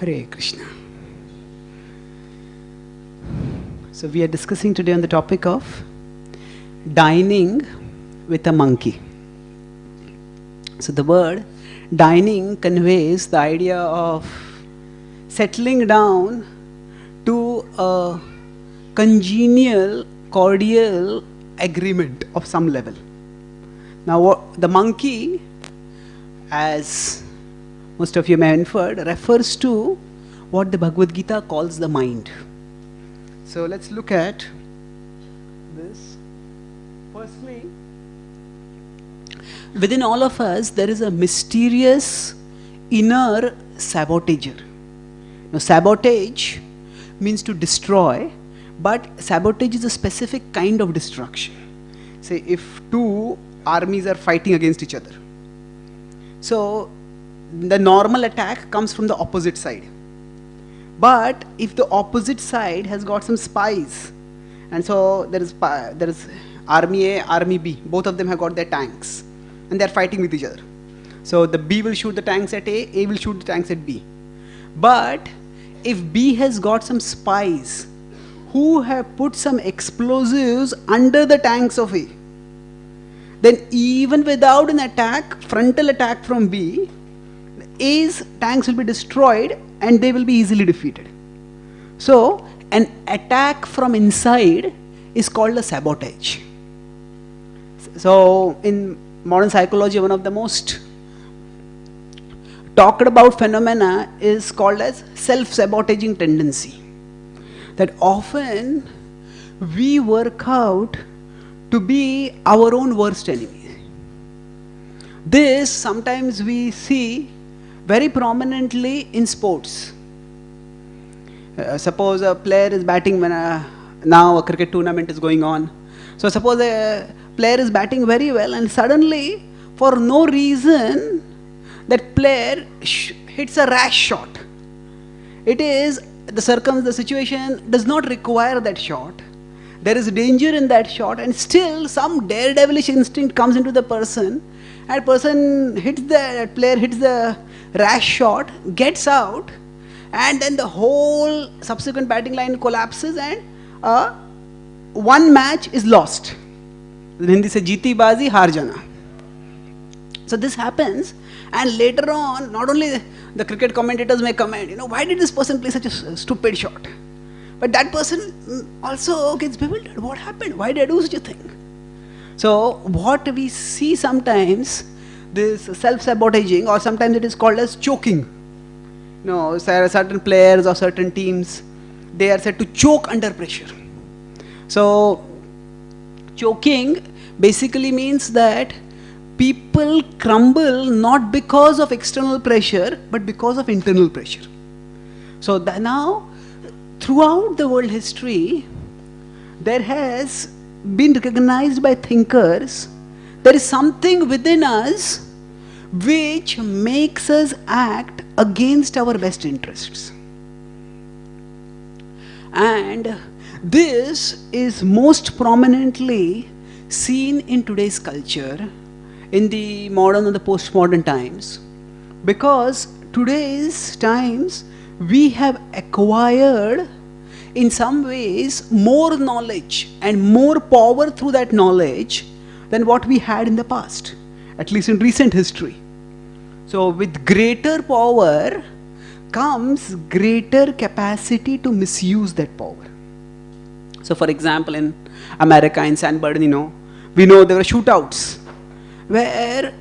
Hare Krishna. So we are discussing today on the topic of dining with a monkey. So the word dining conveys the idea of settling down to a congenial, cordial agreement of some level. Now the monkey, as most of you may have inferred, refers to what the Bhagavad-gita calls the mind. So let's look at this. Firstly, within all of us, there is a mysterious inner sabotager. Now, sabotage means to destroy, but sabotage is a specific kind of destruction. Say, if two armies are fighting against each other, so the normal attack comes from the opposite side. But if the opposite side has got some spies, and so there is army A, army B, both of them have got their tanks, and they are fighting with each other. So the B will shoot the tanks at A will shoot the tanks at B. But if B has got some spies who have put some explosives under the tanks of A, then even without an attack, frontal attack from B, A's tanks will be destroyed and they will be easily defeated. So an attack from inside is called a sabotage. So in modern psychology, one of the most talked about phenomena is called as self-sabotaging tendency. That often we work out to be our own worst enemy. This sometimes we see very prominently in sports. Suppose a player is batting when now a cricket tournament is going on. So suppose a player is batting very well and suddenly, for no reason, that player hits a rash shot. It is the situation does not require that shot. There is danger in that shot, and still some daredevilish instinct comes into the person, and player hits the rash shot, gets out, and then the whole subsequent batting line collapses and one match is lost. In Hindi se jeeti bazi haar jana. So this happens, and later on, not only the cricket commentators may comment, why did this person play such a stupid shot? But that person also gets bewildered. What happened? Why did I do such a thing? So what we see sometimes, this self-sabotaging, or sometimes it is called as choking. Certain players or certain teams, they are said to choke under pressure. So choking basically means that people crumble not because of external pressure, but because of internal pressure. So now, throughout the world history, there has been recognized by thinkers, there is something within us which makes us act against our best interests. And this is most prominently seen in today's culture, in the modern and the postmodern times, because today's times we have acquired in some ways more knowledge and more power through that knowledge than what we had in the past, at least in recent history. So with greater power comes greater capacity to misuse that power. So for example, in America, in San Bernardino, we know there were shootouts where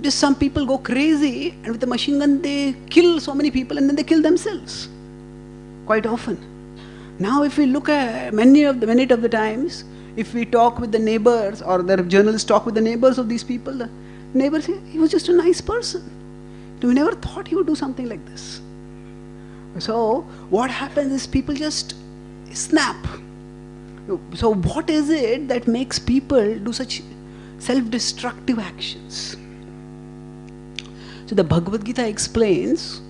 just some people go crazy and with a machine gun they kill so many people and then they kill themselves quite often. Now if we look at many of the times, if we talk with the neighbors, or the journalists talk with the neighbors of these people, the neighbors say, he was just a nice person. We never thought he would do something like this. So what happens is people just snap. So what is it that makes people do such self-destructive actions? So the Bhagavad-gita explains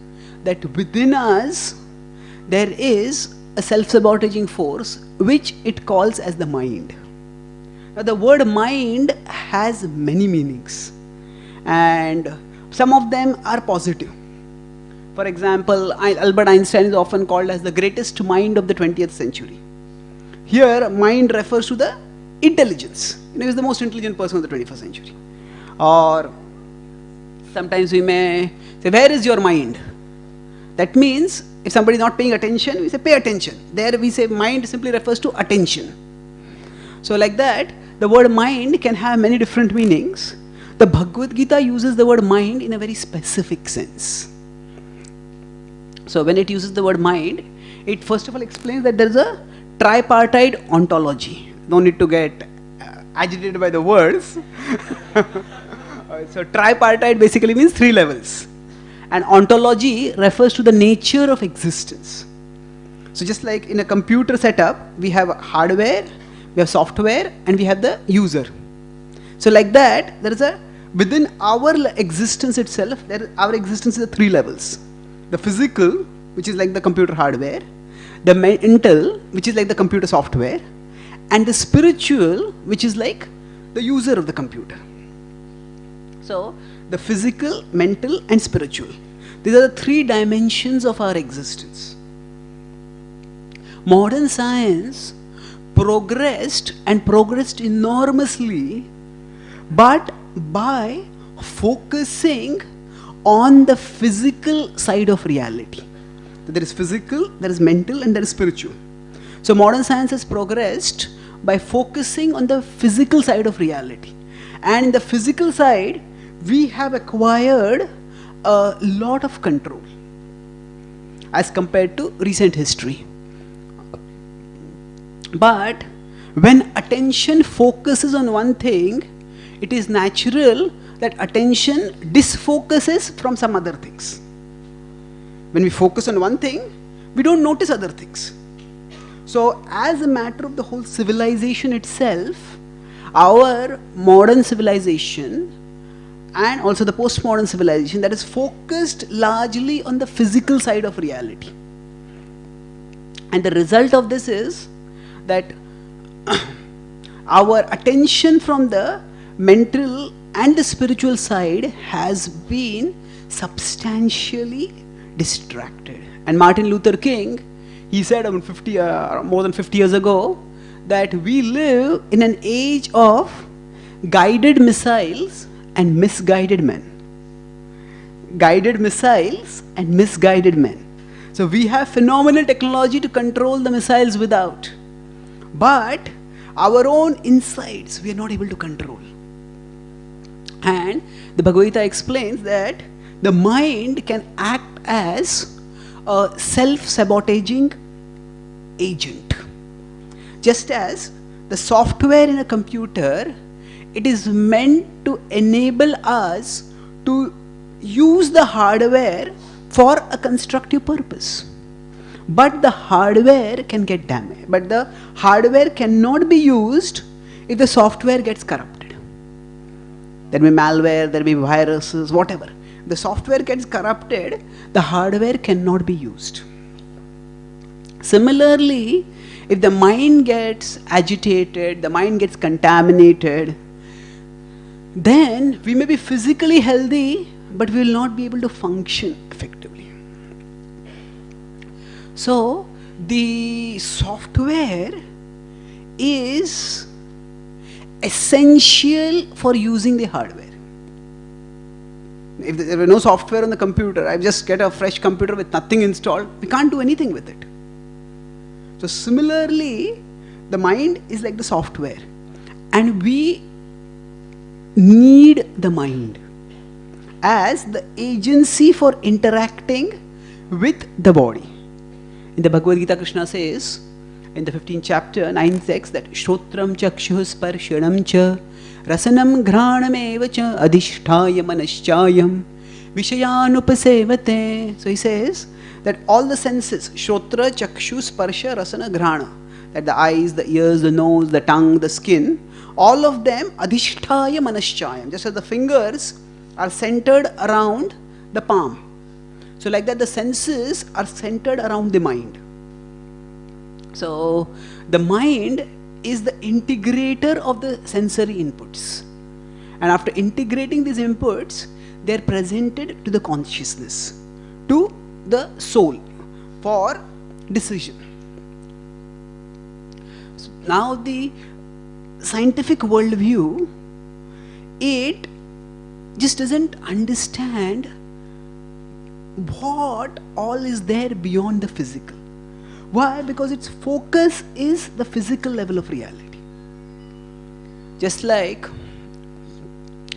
that within us there is a self-sabotaging force which it calls as the mind. Now the word mind has many meanings, and some of them are positive. For example, Albert Einstein is often called as the greatest mind of the 20th century. Here, mind refers to the intelligence. He is the most intelligent person of the 21st century. Or sometimes we may say, where is your mind? That means, if somebody is not paying attention, we say, pay attention. There we say, mind simply refers to attention. So like that, the word mind can have many different meanings. The Bhagavad-gita uses the word mind in a very specific sense. So when it uses the word mind, it first of all explains that there is a tripartite ontology. No need to get agitated by the words. So tripartite basically means 3 levels. And ontology refers to the nature of existence. So just like in a computer setup, we have hardware, we have software, and we have the user. So like that, there is a, within our existence itself, our existence is 3 levels. The physical, which is like the computer hardware, the mental, which is like the computer software, and the spiritual, which is like the user of the computer. So, the physical, mental, and spiritual. These are the 3 dimensions of our existence. Modern science progressed enormously, but by focusing on the physical side of reality. There is physical, there is mental, and there is spiritual. So modern science has progressed by focusing on the physical side of reality. And in the physical side, we have acquired a lot of control as compared to recent history. But when attention focuses on one thing, it is natural that attention disfocuses from some other things. When we focus on one thing, we don't notice other things. So as a matter of the whole civilization itself, our modern civilization and also the postmodern civilization that is focused largely on the physical side of reality. And the result of this is that our attention from the mental and the spiritual side has been substantially distracted. And Martin Luther King, he said more than 50 years ago, that we live in an age of guided missiles and misguided men. Guided missiles and misguided men. So we have phenomenal technology to control the missiles without. But our own insides we are not able to control. And the Bhagavad-gita explains that the mind can act as a self-sabotaging agent. Just as the software in a computer, it is meant to enable us to use the hardware for a constructive purpose. But the hardware can get damaged. But the hardware cannot be used if the software gets corrupted. There may be malware, there may be viruses, whatever. The software gets corrupted, the hardware cannot be used. Similarly, if the mind gets agitated, the mind gets contaminated, then we may be physically healthy, but we will not be able to function effectively. So, the software is essential for using the hardware. If there were no software on the computer, I just get a fresh computer with nothing installed, we can't do anything with it. So similarly, the mind is like the software, and we need the mind as the agency for interacting with the body. In the Bhagavad-gita, Krishna says in the 15th chapter, 9th text, that Shrotram chakshuh sparshanam cha rasanam ghranam eva cha adhisthaya manaschayam vishayanupasevate. So he says that all the senses, Shrotra, Chakshu, Sparsha, Rasana, Ghrana, that the eyes, the ears, the nose, the tongue, the skin, all of them adhisthaya manaschayam, just as the fingers are centered around the palm. So like that, the senses are centered around the mind. So the mind is the integrator of the sensory inputs. And after integrating these inputs, they are presented to the consciousness to the soul for decision. So now the scientific worldview, it just doesn't understand what all is there beyond the physical. Why? Because its focus is the physical level of reality. Just like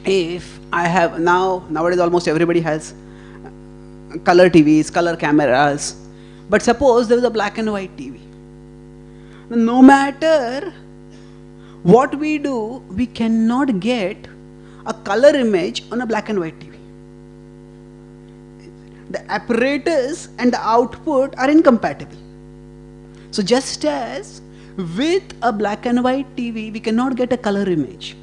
if I have nowadays almost everybody has color TVs, color cameras, but suppose there is a black and white TV. No matter what we do, we cannot get a color image on a black and white TV. The apparatus and the output are incompatible. So just as with a black and white TV, we cannot get a color image.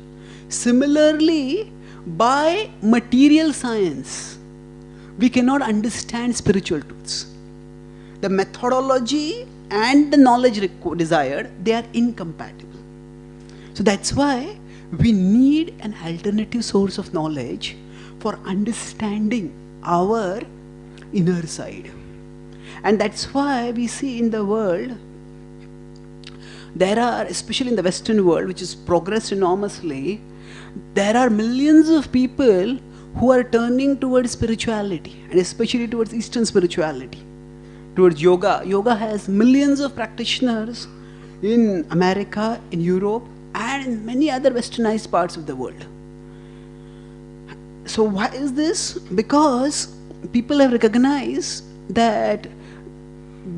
Similarly, by material science, we cannot understand spiritual truths. The methodology and the knowledge desired, they are incompatible. So that's why we need an alternative source of knowledge for understanding our inner side. And that's why we see in the world, there are, especially in the Western world, which has progressed enormously, there are millions of people who are turning towards spirituality, and especially towards Eastern spirituality, towards yoga. Yoga has millions of practitioners in America, in Europe, and in many other westernized parts of the world. So why is this? Because people have recognized that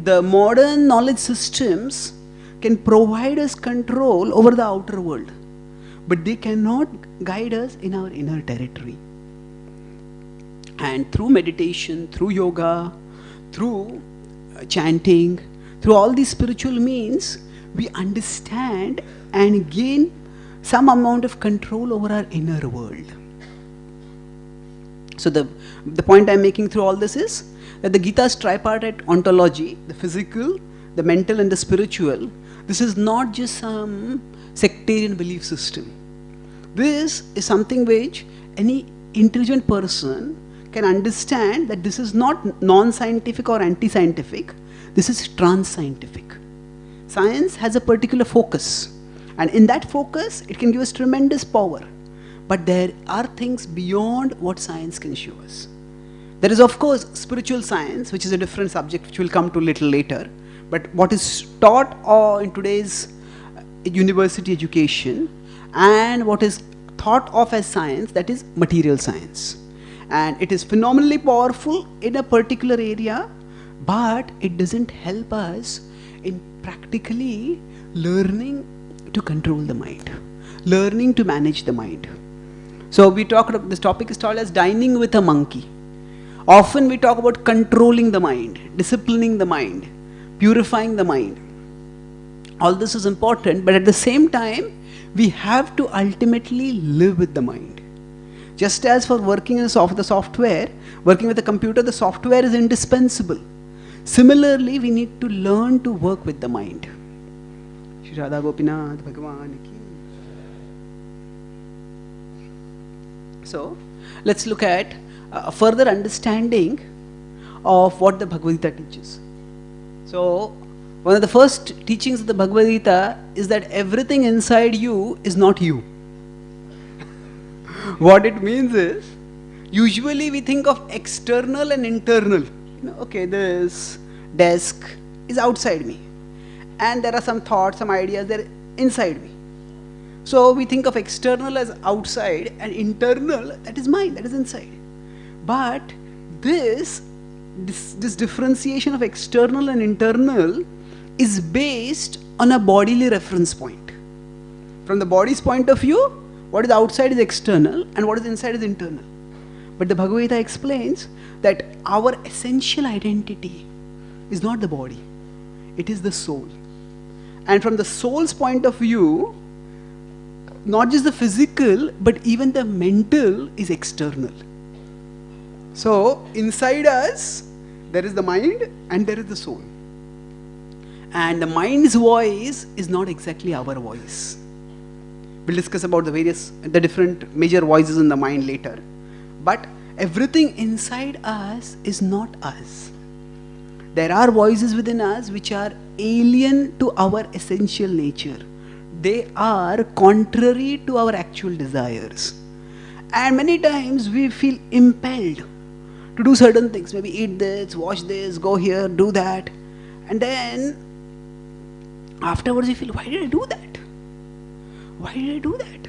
the modern knowledge systems can provide us control over the outer world, but they cannot guide us in our inner territory. And through meditation, through yoga, through chanting, through all these spiritual means, we understand and gain some amount of control over our inner world. So the point I'm making through all this is that the Gita's tripartite ontology, the physical, the mental and the spiritual, this is not just some sectarian belief system. This is something which any intelligent person can understand, that this is not non-scientific or anti-scientific, this is trans-scientific. Science has a particular focus, and in that focus it can give us tremendous power. But there are things beyond what science can show us. There is of course spiritual science, which is a different subject which we'll come to a little later. But what is taught in today's university education and what is thought of as science, that is material science. And it is phenomenally powerful in a particular area, but it doesn't help us in practically learning to control the mind, learning to manage the mind. So we talked about, this topic is called as dining with a monkey. Often we talk about controlling the mind, disciplining the mind, purifying the mind. All this is important, but at the same time, we have to ultimately live with the mind. Just as for working in the software, working with a computer, the software is indispensable. Similarly, we need to learn to work with the mind. Shri Radha Gopinath Bhagavan ki. So, let's look at a further understanding of what the Bhagavad-gita teaches. So, one of the first teachings of the Bhagavad-gita is that everything inside you is not you. What it means is, usually we think of external and internal. Okay, this desk is outside me, and there are some thoughts, some ideas, they're inside me. So we think of external as outside and internal, that is mind, that is inside. But this differentiation of external and internal is based on a bodily reference point. From the body's point of view, what is outside is external and what is inside is internal. But the Bhagavad-gita explains that our essential identity is not the body, it is the soul. And from the soul's point of view, not just the physical, but even the mental is external. So, inside us, there is the mind and there is the soul. And the mind's voice is not exactly our voice. We'll discuss about the different major voices in the mind later. But everything inside us is not us. There are voices within us which are alien to our essential nature. They are contrary to our actual desires. And many times we feel impelled to do certain things. Maybe eat this, watch this, go here, do that. And then afterwards we feel, why did I do that? Why did I do that?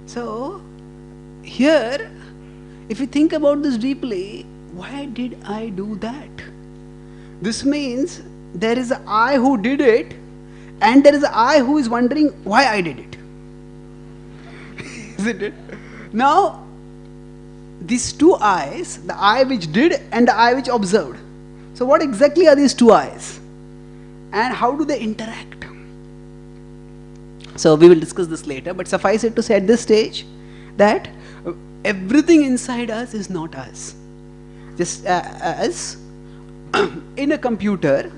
So here, if you think about this deeply, why did I do that? This means there is an I who did it, and there is an I who is wondering why I did it. Isn't it? Now, these two I's, the I which did and the I which observed. So what exactly are these two I's? And how do they interact? So we will discuss this later, but suffice it to say at this stage that everything inside us is not us. Just as in a computer,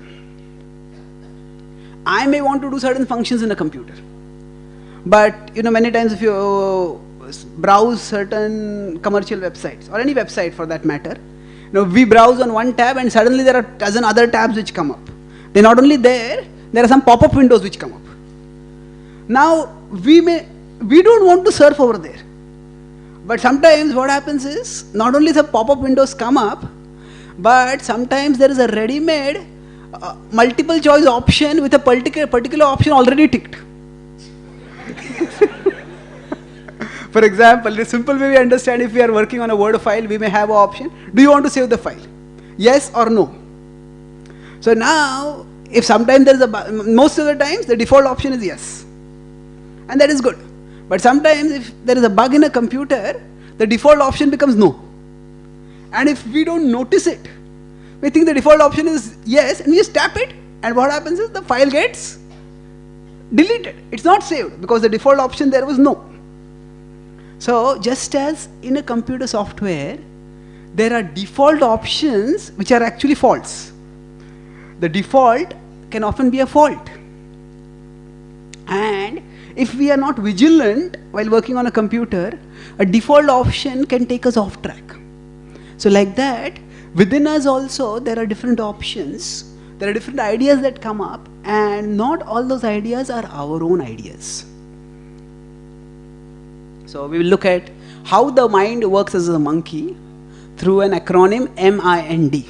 I may want to do certain functions in a computer. But many times if you browse certain commercial websites, or any website for that matter, we browse on one tab and suddenly there are a dozen other tabs which come up. They're not only there are some pop-up windows which come up. Now, we don't want to surf over there. But sometimes what happens is, not only the pop-up windows come up, but sometimes there is a ready-made multiple choice option with a particular option already ticked. For example, the simple way we understand, if we are working on a Word file, we may have an option, do you want to save the file? Yes or no? So now, if sometimes there is most of the times the default option is yes. And that is good. But sometimes if there is a bug in a computer, the default option becomes no. And if we don't notice it, we think the default option is yes, and we just tap it, and what happens is the file gets deleted. It's not saved because the default option there was no. So just as in a computer software, there are default options which are actually false. The default can often be a fault. And if we are not vigilant while working on a computer, a default option can take us off track. So like that, within us also there are different options, there are different ideas that come up, and not all those ideas are our own ideas. So we will look at how the mind works as a monkey through an acronym MIND.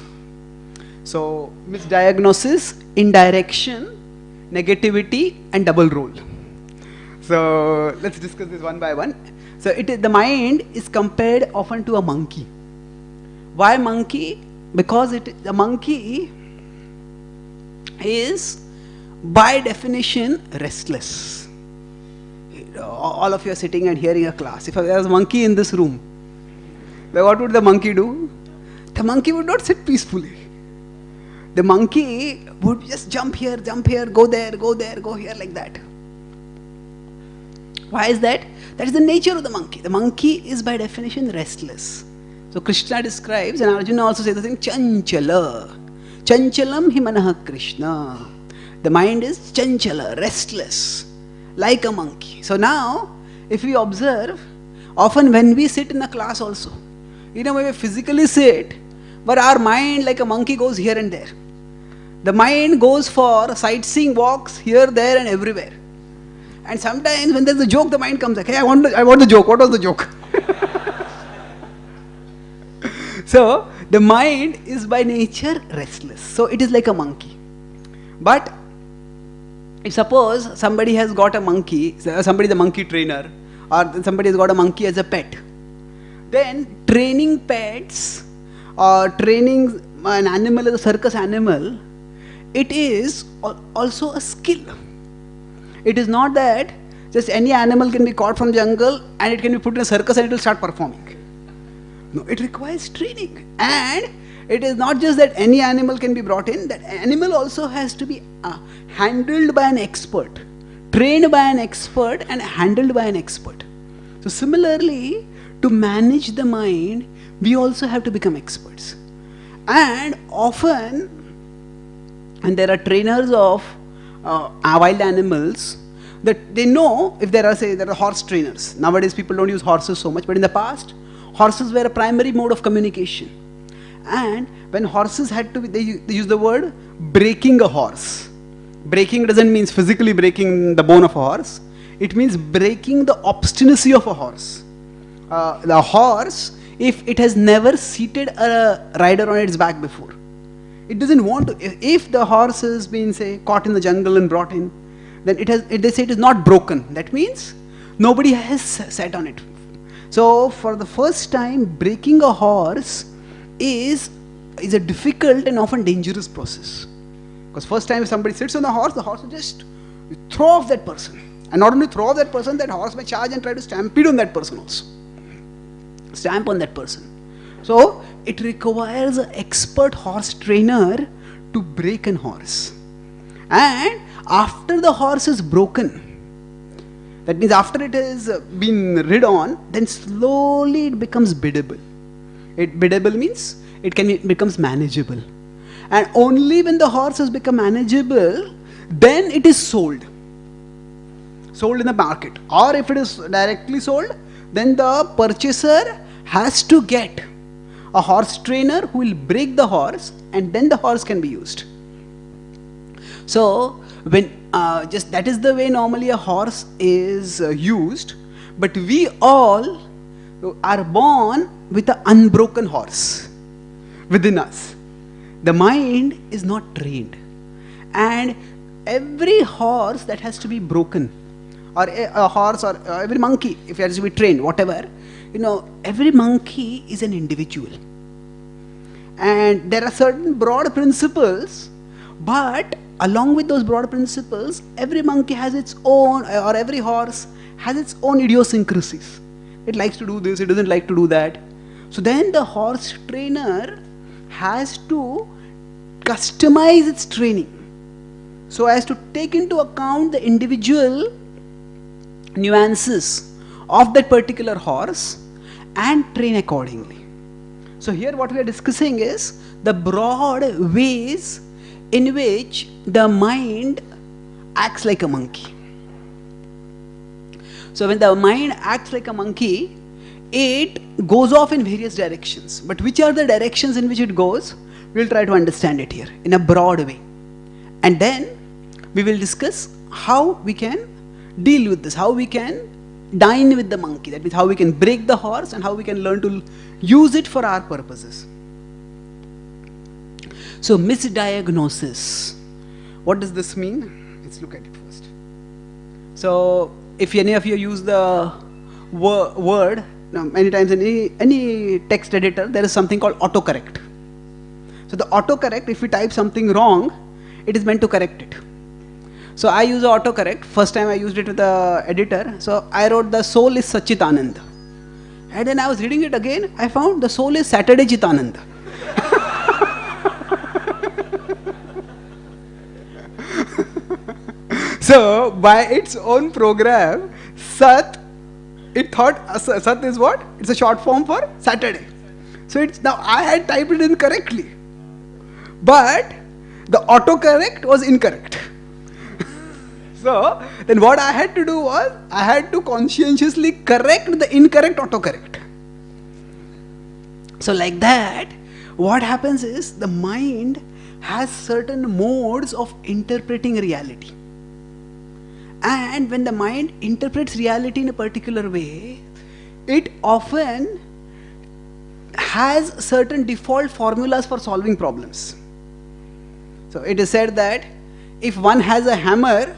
So misdiagnosis, indirection, negativity, and double role. So let's discuss this one by one. So the mind is compared often to a monkey. Why monkey? Because the monkey is by definition restless. All of you are sitting and hearing a class. If there was a monkey in this room, then what would the monkey do? The monkey would not sit peacefully. The monkey would just jump here, go there, go here, like that. Why is that? That is the nature of the monkey. The monkey is by definition restless. So Krishna describes, and Arjuna also says the thing, chanchala. Chanchalam hi manah Krishna. The mind is chanchala, restless, like a monkey. So now, if we observe, often when we sit in a class also, when we physically sit, but our mind like a monkey goes here and there. The mind goes for sightseeing walks here, there and everywhere. And sometimes when there's a joke, the mind comes like, hey, I want the joke. What was the joke? So, the mind is by nature restless. So, it is like a monkey. But, if suppose somebody has got a monkey, somebody is a monkey trainer, or somebody has got a monkey as a pet, then training pets or training an animal as a circus animal, it is also a skill. It is not that just any animal can be caught from jungle and it can be put in a circus and it will start performing. No, it requires training. And it is not just that any animal can be brought in, that animal also has to be handled by an expert, trained by an expert and handled by an expert. So similarly, to manage the mind, we also have to become experts. And often, and there are trainers of wild animals, that they know if there are horse trainers. Nowadays people don't use horses so much, but in the past, horses were a primary mode of communication. And when horses had to be, they use the word breaking a horse. Breaking doesn't mean physically breaking the bone of a horse. It means breaking the obstinacy of a horse. The horse, if it has never seated a rider on its back before, it doesn't want to. If the horse has been, say, caught in the jungle and brought in, then they say it is not broken. That means nobody has sat on it. So for the first time, breaking a horse is a difficult and often dangerous process. Because first time if somebody sits on the horse will just throw off that person. And not only throw off that person, that horse may charge and try to stampede on that person also. Stamp on that person. So it requires an expert horse trainer to break an horse. And after the horse is broken, that means after it has been rid on, then slowly it becomes biddable. Biddable means it becomes manageable. And only when the horse has become manageable, then it is sold. Sold in the market. Or if it is directly sold, then the purchaser has to get a horse trainer who will break the horse, and then the horse can be used. So when that is the way normally a horse is used, but we all are born with an unbroken horse within us. The mind is not trained, and every horse that has to be broken, or a horse, or every monkey, if it has to be trained, whatever, every monkey is an individual, and there are certain broad principles, but along with those broad principles, every monkey has its own, or every horse has its own idiosyncrasies. It likes to do this, it doesn't like to do that. So then the horse trainer has to customize its training so as to take into account the individual nuances of that particular horse and train accordingly. So here what we are discussing is the broad ways in which the mind acts like a monkey. So when the mind acts like a monkey, it goes off in various directions. But which are the directions in which it goes? We'll try to understand it here in a broad way. And then we will discuss how we can deal with this, how we can dine with the monkey. That means how we can break the horse and how we can learn to use it for our purposes. So misdiagnosis. What does this mean? Let's look at it first. So if any of you use the word, many times in any text editor, there is something called autocorrect. So the autocorrect, if we type something wrong, it is meant to correct it. So I use autocorrect. First time I used it with the editor. So I wrote the soul is Sachitanand. And then I was reading it again. I found the soul is Saturday Chitanand. So by its own program, Sat, it thought Sat is what? It's a short form for Saturday. So it's now I had typed it in correctly. But the autocorrect was incorrect. So then what I had to do was, I had to conscientiously correct the incorrect autocorrect. So like that, what happens is the mind has certain modes of interpreting reality. And when the mind interprets reality in a particular way, it often has certain default formulas for solving problems. So it is said that if one has a hammer,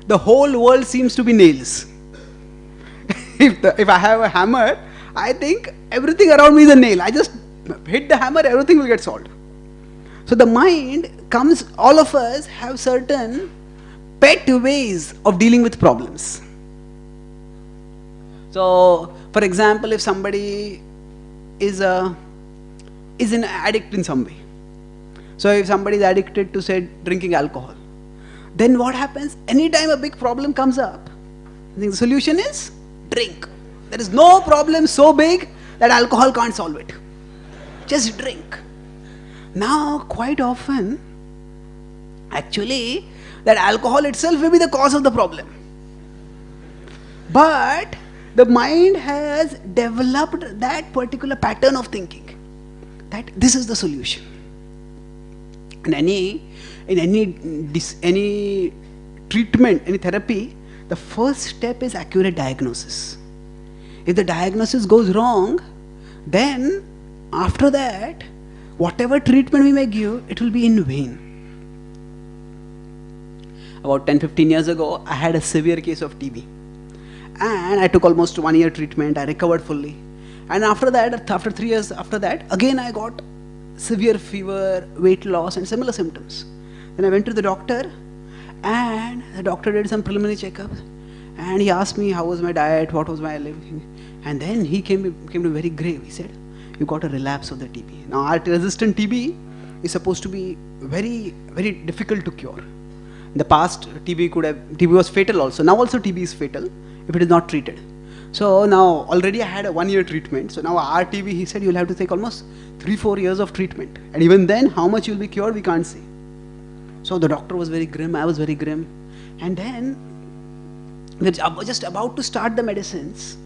the whole world seems to be nails. If I have a hammer, I think everything around me is a nail. I just hit the hammer, everything will get solved. So the mind comes, all of us have certain pet ways of dealing with problems. So for example, if somebody is an addict in some way. So if somebody is addicted to, say, drinking alcohol, then what happens? Anytime a big problem comes up, I think the solution is drink. There is no problem so big that alcohol can't solve it. Just drink. Now, quite often, actually, that alcohol itself may be the cause of the problem. But the mind has developed that particular pattern of thinking. that this is the solution. In any treatment, any therapy, the first step is accurate diagnosis. If the diagnosis goes wrong, then after that, whatever treatment we may give, it will be in vain. About 10-15 years ago, I had a severe case of TB. And I took almost 1 year treatment. I recovered fully. And after that, after 3 years after that, again I got severe fever, weight loss and similar symptoms. Then I went to the doctor, and the doctor did some preliminary checkup. And he asked me how was my diet, what was my living. And then he came to very grave. He said, you got a relapse of the TB. Now, resistant TB is supposed to be very, very difficult to cure. In the past, TB was fatal also. Now also TB is fatal if it is not treated. So now already I had a 1 year treatment. So now our TB, he said, you'll have to take almost 3-4 years of treatment. And even then, how much you'll be cured, we can't say. So the doctor was very grim, I was very grim. And then, we were just about to start the medicines.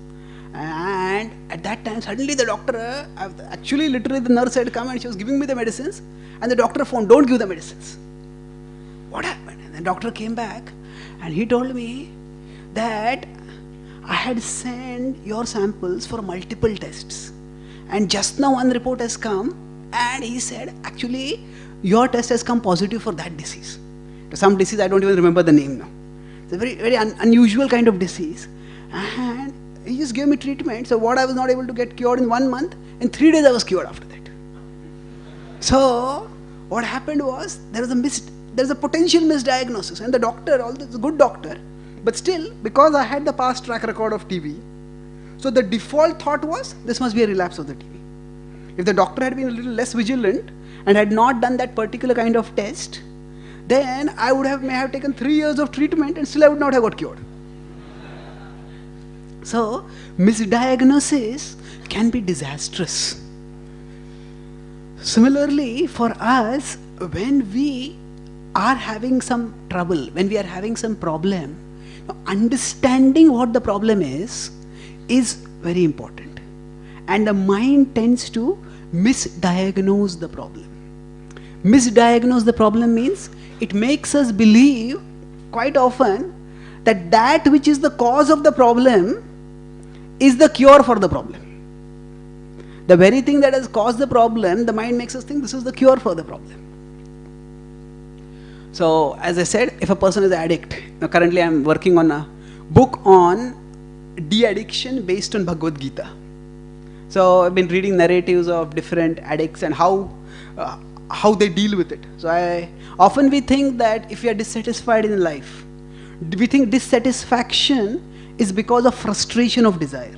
And at that time, suddenly the doctor, actually literally the nurse had come and she was giving me the medicines. And the doctor phoned, don't give the medicines. What happened? And the doctor came back and he told me that I had sent your samples for multiple tests. And just now one report has come and he said, actually, your test has come positive for that disease. Some disease, I don't even remember the name now. It's a very, very unusual kind of disease. And he just gave me treatment. So what I was not able to get cured in 1 month, in 3 days I was cured after that. So what happened was, there was a potential misdiagnosis. And the doctor, although it's a good doctor, but still, because I had the past track record of TB, so the default thought was, this must be a relapse of the TB. If the doctor had been a little less vigilant and had not done that particular kind of test, then I may have taken 3 years of treatment and still I would not have got cured. So, misdiagnosis can be disastrous. Similarly, for us, when we are having some trouble, when we are having some problem, understanding what the problem is very important. And the mind tends to misdiagnose the problem. Misdiagnose the problem means it makes us believe quite often that that which is the cause of the problem is the cure for the problem. The very thing that has caused the problem, the mind makes us think this is the cure for the problem. So, as I said, if a person is an addict, now currently I am working on a book on de-addiction based on Bhagavad-gita. So, I've been reading narratives of different addicts and how they deal with it. So, often we think that if we are dissatisfied in life, we think dissatisfaction is because of frustration of desire.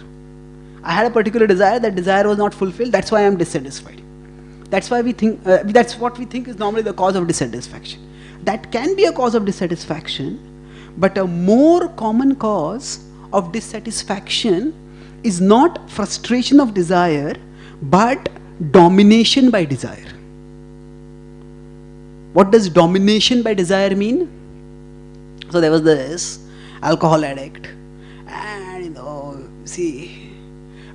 I had a particular desire, that desire was not fulfilled, that's why I am dissatisfied. That's why we think, that's what we think is normally the cause of dissatisfaction. That can be a cause of dissatisfaction, but a more common cause of dissatisfaction is not frustration of desire, but domination by desire. What does domination by desire mean? So there was this alcohol addict, and see,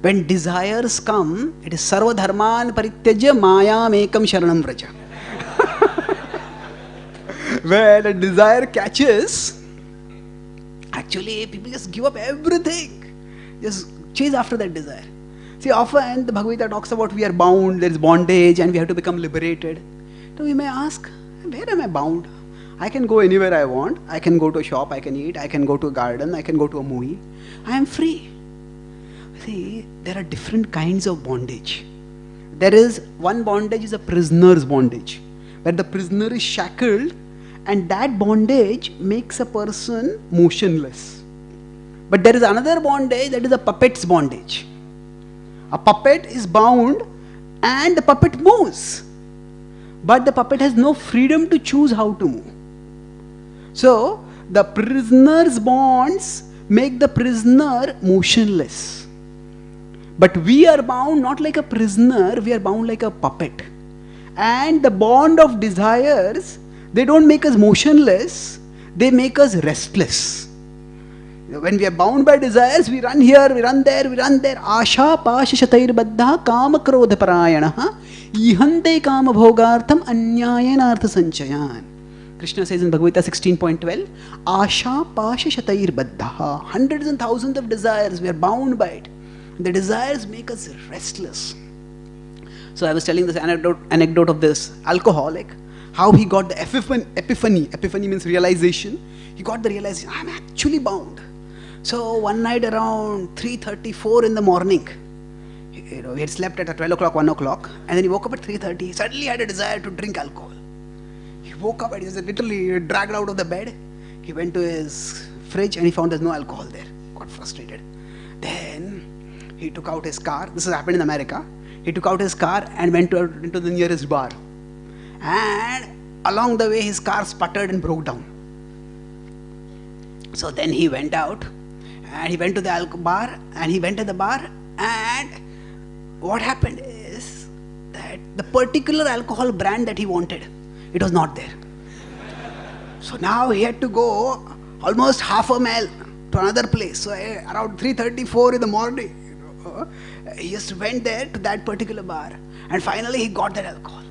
when desires come, it is sarva dharman parityajya mayam ekam sharanam vraja. When a desire catches, actually people just give up everything, just chase after that desire. See, often the Bhagavad-gita talks about we are bound, there is bondage and we have to become liberated. So we may ask, where am I bound? I can go anywhere I want, I can go to a shop, I can eat, I can go to a garden, I can go to a movie. I am free. See, there are different kinds of bondage. There is one bondage is a prisoner's bondage, where the prisoner is shackled and that bondage makes a person motionless. But there is another bondage, that is a puppet's bondage. A puppet is bound and the puppet moves, but the puppet has no freedom to choose how to move. So, the prisoner's bonds make the prisoner motionless. But we are bound not like a prisoner, we are bound like a puppet. And the bond of desires, they don't make us motionless, they make us restless. When we are bound by desires, we run here, we run there, we run there. Asha pasha shatair baddha kama krodha parayanaha ihante kama bhogartham anyayena artha sanchayan. Krishna says in Bhagavad-gita 16.12, Asha pasha shatair baddha. Hundreds and thousands of desires, we are bound by it. The desires make us restless. So I was telling this anecdote of this alcoholic, how he got the epiphany. Epiphany means realization. He got the realization, I'm actually bound. So one night around 3:34 in the morning, he had slept at 12 o'clock, 1 o'clock, and then he woke up at 3:30. He suddenly had a desire to drink alcohol. He woke up and he was literally dragged out of the bed. He went to his fridge and he found there's no alcohol there. Got frustrated. Then he took out his car. This has happened in America. He took out his car and went into the nearest bar. And along the way, his car sputtered and broke down. So then he went out and he went to the bar, and he went to the bar, and what happened is that the particular alcohol brand that he wanted, it was not there. So now he had to go almost half a mile to another place. So around 3:34 in the morning, he just went there to that particular bar, and finally he got that alcohol.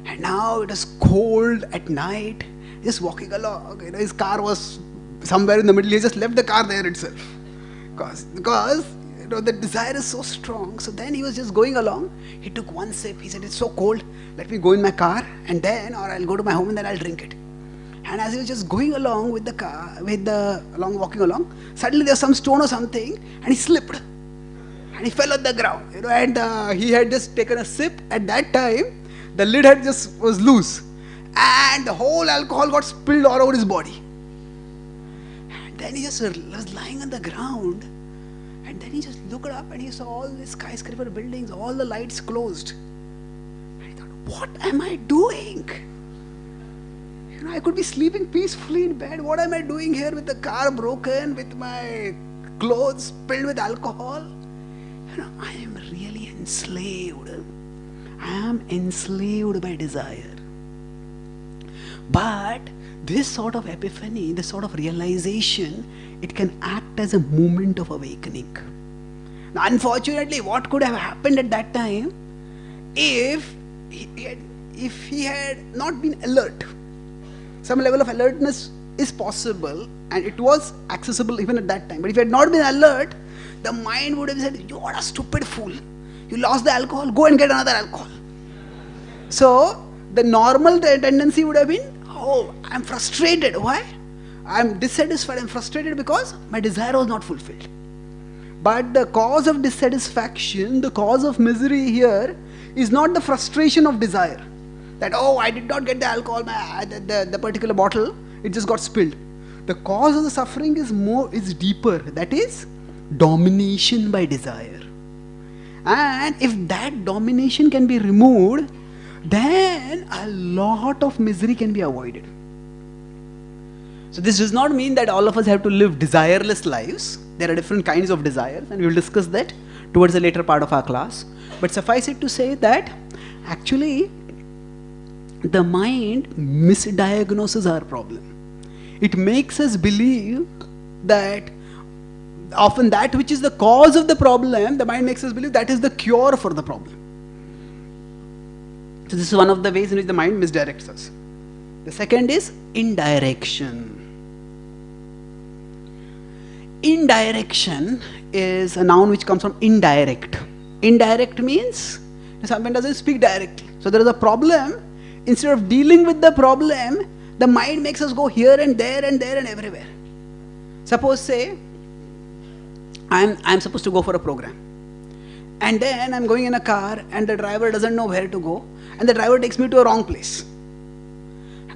And now it was cold at night, just walking along, his car was somewhere in the middle. He just left the car there itself, because the desire is so strong. So then he was just going along. He took one sip. He said, it's so cold, let me go in my car, and then, or I'll go to my home and then I'll drink it. And as he was just going along with the car, walking along, suddenly there was some stone or something, and he slipped and he fell on the ground. And he had just taken a sip. At that time, the lid was loose, and the whole alcohol got spilled all over his body. Then he just was lying on the ground, and then he just looked up and he saw all these skyscraper buildings, all the lights closed. And he thought, what am I doing? I could be sleeping peacefully in bed. What am I doing here with the car broken, with my clothes filled with alcohol? I am really enslaved. I am enslaved by desire. But this sort of epiphany, this sort of realization, it can act as a moment of awakening. Now, unfortunately, what could have happened at that time if he had not been alert? Some level of alertness is possible, and it was accessible even at that time. But if he had not been alert, the mind would have said, you are a stupid fool. You lost the alcohol, go and get another alcohol. So the normal tendency would have been, oh, I'm frustrated. Why? I'm dissatisfied, I'm frustrated because my desire was not fulfilled. But the cause of dissatisfaction, the cause of misery here is not the frustration of desire. That, oh, I did not get the alcohol, the particular bottle, it just got spilled. The cause of the suffering is deeper. That is domination by desire. And if that domination can be removed, then a lot of misery can be avoided. So this does not mean that all of us have to live desireless lives. There are different kinds of desires, and we will discuss that towards the later part of our class. But suffice it to say that actually the mind misdiagnoses our problem. It makes us believe that often that which is the cause of the problem, the mind makes us believe that is the cure for the problem. So this is one of the ways in which the mind misdirects us. The second is indirection. Indirection is a noun which comes from indirect. Indirect means someone doesn't speak directly. So there is a problem. Instead of dealing with the problem, the mind makes us go here and there and there and everywhere. Suppose, say, I'm supposed to go for a program, and then I'm going in a car and the driver doesn't know where to go, and the driver takes me to a wrong place.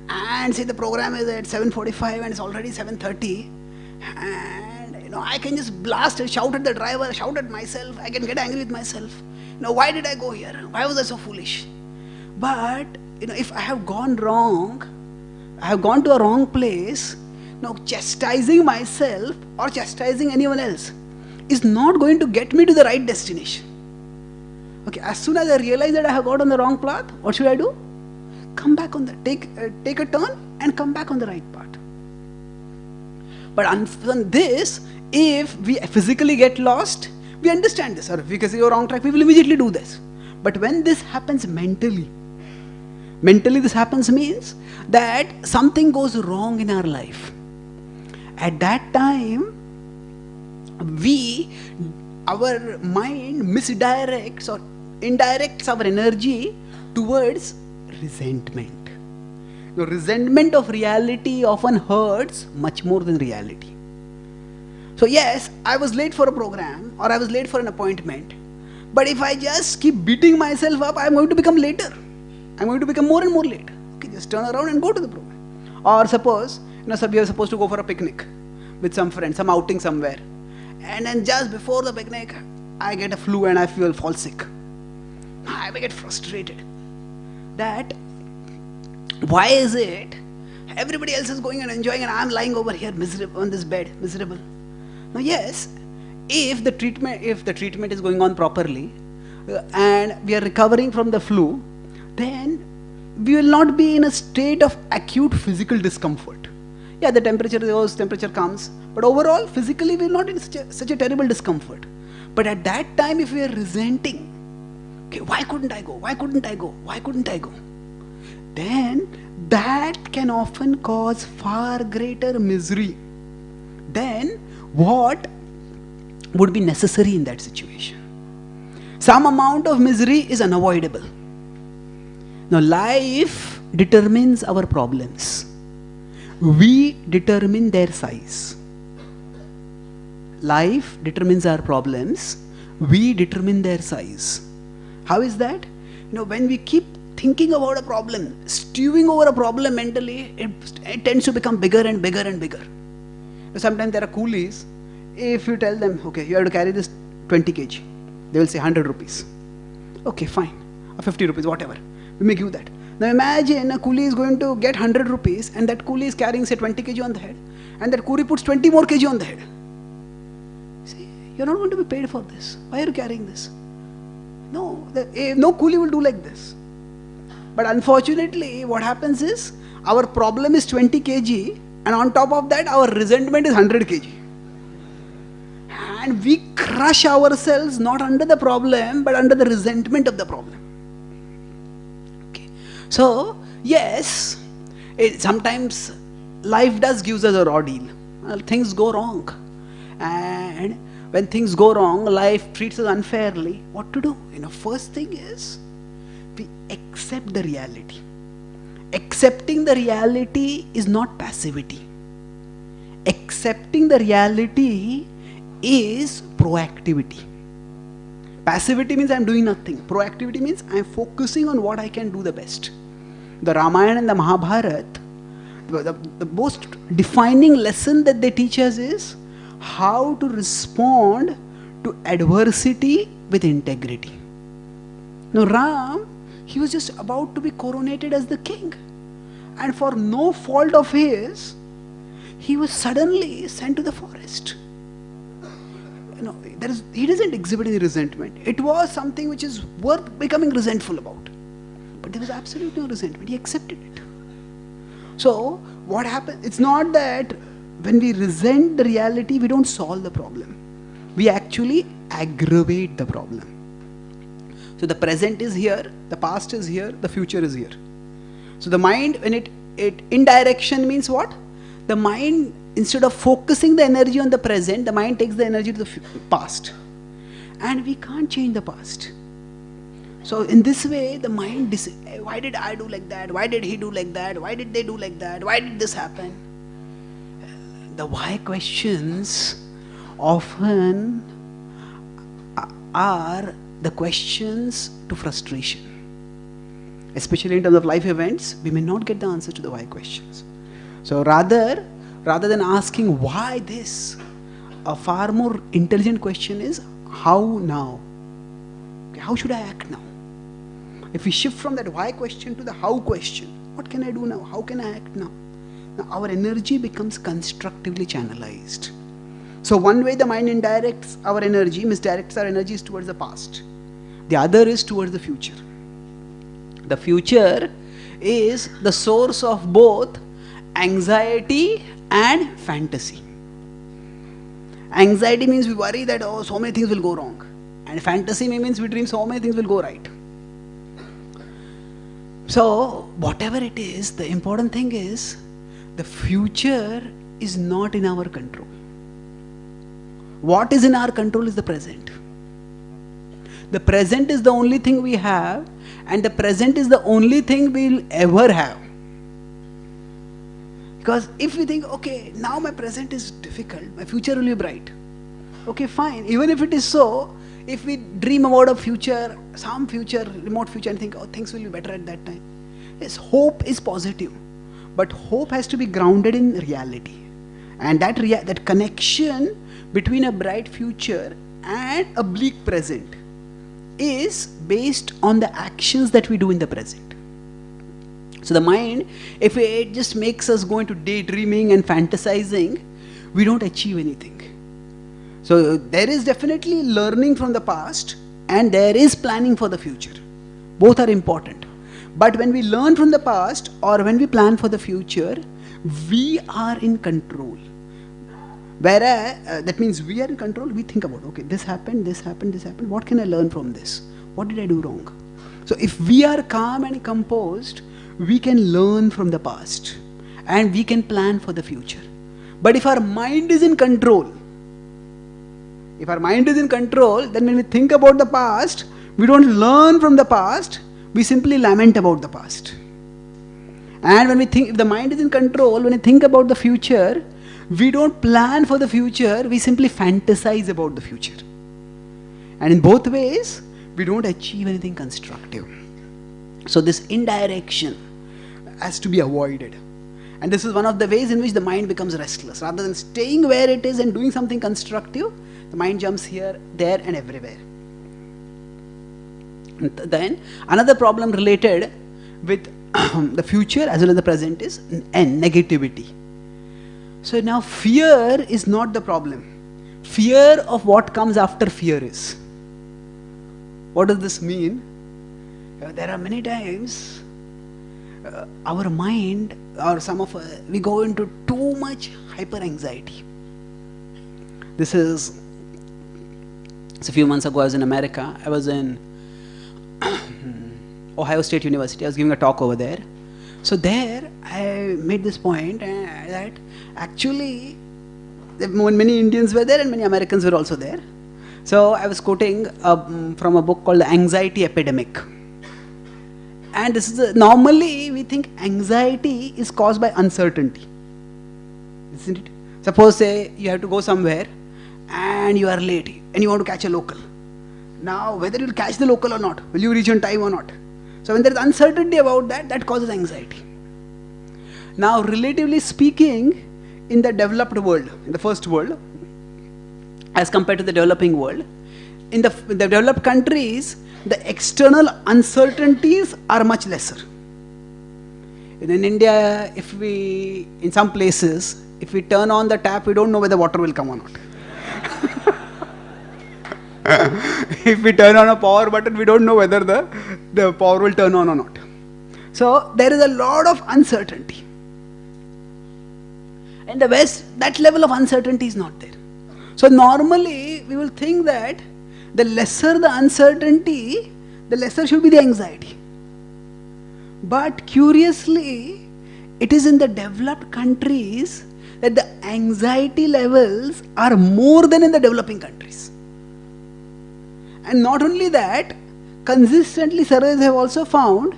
And say the program is at 7:45 and it's already 7:30, and I can just blast and shout at the driver, shout at myself. I can get angry with myself. Why did I go here? Why was I so foolish? But if I have gone wrong, I have gone to a wrong place. Now chastising myself or chastising anyone else is not going to get me to the right destination. Okay, as soon as I realize that I have got on the wrong path, what should I do? Come back on the take a turn and come back on the right path. But on this, if we physically get lost, we understand this. Or if we can say you're wrong track, we will immediately do this. But when this happens mentally this happens means that something goes wrong in our life. At that time, our mind misdirects or indirects our energy towards resentment. The resentment of reality often hurts much more than reality. So yes, I was late for a program or I was late for an appointment. But if I just keep beating myself up, I'm going to become later. I'm going to become more and more late. Okay, just turn around and go to the program. Or suppose, we are supposed to go for a picnic with some friends, some outing somewhere. And then just before the picnic, I get a flu and I fall sick. I may get frustrated. That, why is it everybody else is going and enjoying and I'm lying over here miserable on this bed, miserable? Now yes, if the treatment is going on properly and we are recovering from the flu, then we will not be in a state of acute physical discomfort. Yeah, the temperature comes, but overall physically we will not in such a terrible discomfort. But at that time, if we are resenting, okay, why couldn't I go? Why couldn't I go? Why couldn't I go? Then that can often cause far greater misery than what would be necessary in that situation. Some amount of misery is unavoidable. Now, life determines our problems. We determine their size. Life determines our problems. We determine their size. How is that? When we keep thinking about a problem, stewing over a problem mentally, it tends to become bigger and bigger and bigger. Sometimes there are coolies. If you tell them, okay, you have to carry this 20 kg, they will say 100 rupees. Okay, fine. Or 50 rupees, whatever. We may give that. Now imagine a coolie is going to get 100 rupees and that coolie is carrying say 20 kg on the head and that coolie puts 20 more kg on the head. See, you're not going to be paid for this. Why are you carrying this? No, no coolie will do like this. But unfortunately, what happens is, our problem is 20 kg and on top of that, our resentment is 100 kg. And we crush ourselves not under the problem, but under the resentment of the problem. Okay. So, yes, sometimes life does give us a raw deal. Things go wrong. And when things go wrong, life treats us unfairly. What to do? First thing is, we accept the reality. Accepting the reality is not passivity. Accepting the reality is proactivity. Passivity means I'm doing nothing. Proactivity means I'm focusing on what I can do the best. The Ramayana and the Mahabharata, the most defining lesson that they teach us is how to respond to adversity with integrity. Now Ram, he was just about to be coronated as the king. And for no fault of his, he was suddenly sent to the forest. He doesn't exhibit any resentment. It was something which is worth becoming resentful about. But there was absolutely no resentment. He accepted it. So, what happens? It's not that when we resent the reality, we don't solve the problem. We actually aggravate the problem. So the present is here, the past is here, the future is here. So the mind, when it indirection means what? The mind, instead of focusing the energy on the present, the mind takes the energy to the past. And we can't change the past. So in this way, the mind, why did I do like that? Why did he do like that? Why did they do like that? Why did this happen? The why questions often are the questions to frustration. Especially in terms of life events, we may not get the answer to the why questions. So rather than asking why this, a far more intelligent question is how now? Okay, how should I act now? If we shift from that why question to the how question, what can I do now? How can I act now? Now our energy becomes constructively channelized. So one way the mind misdirects our energy is towards the past. The other is towards the future. The future is the source of both anxiety and fantasy. Anxiety means we worry that, oh, so many things will go wrong. And fantasy means we dream so many things will go right. So, whatever it is, the important thing is, the future is not in our control. What is in our control is the present. The present is the only thing we have, and the present is the only thing we'll ever have. Because if we think, okay, now my present is difficult, my future will be bright. Okay, fine. Even if it is so, if we dream about a future, some future, remote future, and think, oh, things will be better at that time. Yes, hope is positive. But hope has to be grounded in reality. And that connection between a bright future and a bleak present is based on the actions that we do in the present. So the mind, if it just makes us go into daydreaming and fantasizing, we don't achieve anything. So there is definitely learning from the past and there is planning for the future. Both are important. But when we learn from the past or when we plan for the future, we are in control. Whereas, that means we are in control, we think about, okay, this happened, what can I learn from this? What did I do wrong? So if we are calm and composed, we can learn from the past and we can plan for the future. But if our mind is in control, then when we think about the past, we don't learn from the past, we simply lament about the past. And when we think, if the mind is in control, when we think about the future, we don't plan for the future, we simply fantasize about the future. And in both ways, we don't achieve anything constructive. So this indirection has to be avoided. And this is one of the ways in which the mind becomes restless. Rather than staying where it is and doing something constructive, the mind jumps here, there and everywhere. And then another problem related with the future as well as the present is negativity. So now fear is not the problem. Fear of what comes after fear is. What does this mean? There are many times our mind or some of us, we go into too much hyper anxiety. This is a few months ago. I was in America. I was in Ohio State University. I was giving a talk over there. So there I made this point that actually many Indians were there and many Americans were also there. So I was quoting from a book called The Anxiety Epidemic. And this is normally we think anxiety is caused by uncertainty, isn't it? Suppose say you have to go somewhere and you are late and you want to catch a local. Now whether you will catch the local or not, will you reach on time or not? So when there is uncertainty about that, that causes anxiety. Now relatively speaking, in the developed world, in the first world, as compared to the developing world, in the developed countries, the external uncertainties are much lesser. In India, in some places, if we turn on the tap, we don't know whether water will come or not. If we turn on a power button, we don't know whether the power will turn on or not. So there is a lot of uncertainty. In the West, that level of uncertainty is not there. So normally, we will think that the lesser the uncertainty, the lesser should be the anxiety. But curiously, it is in the developed countries that the anxiety levels are more than in the developing countries. And not only that, consistently surveys have also found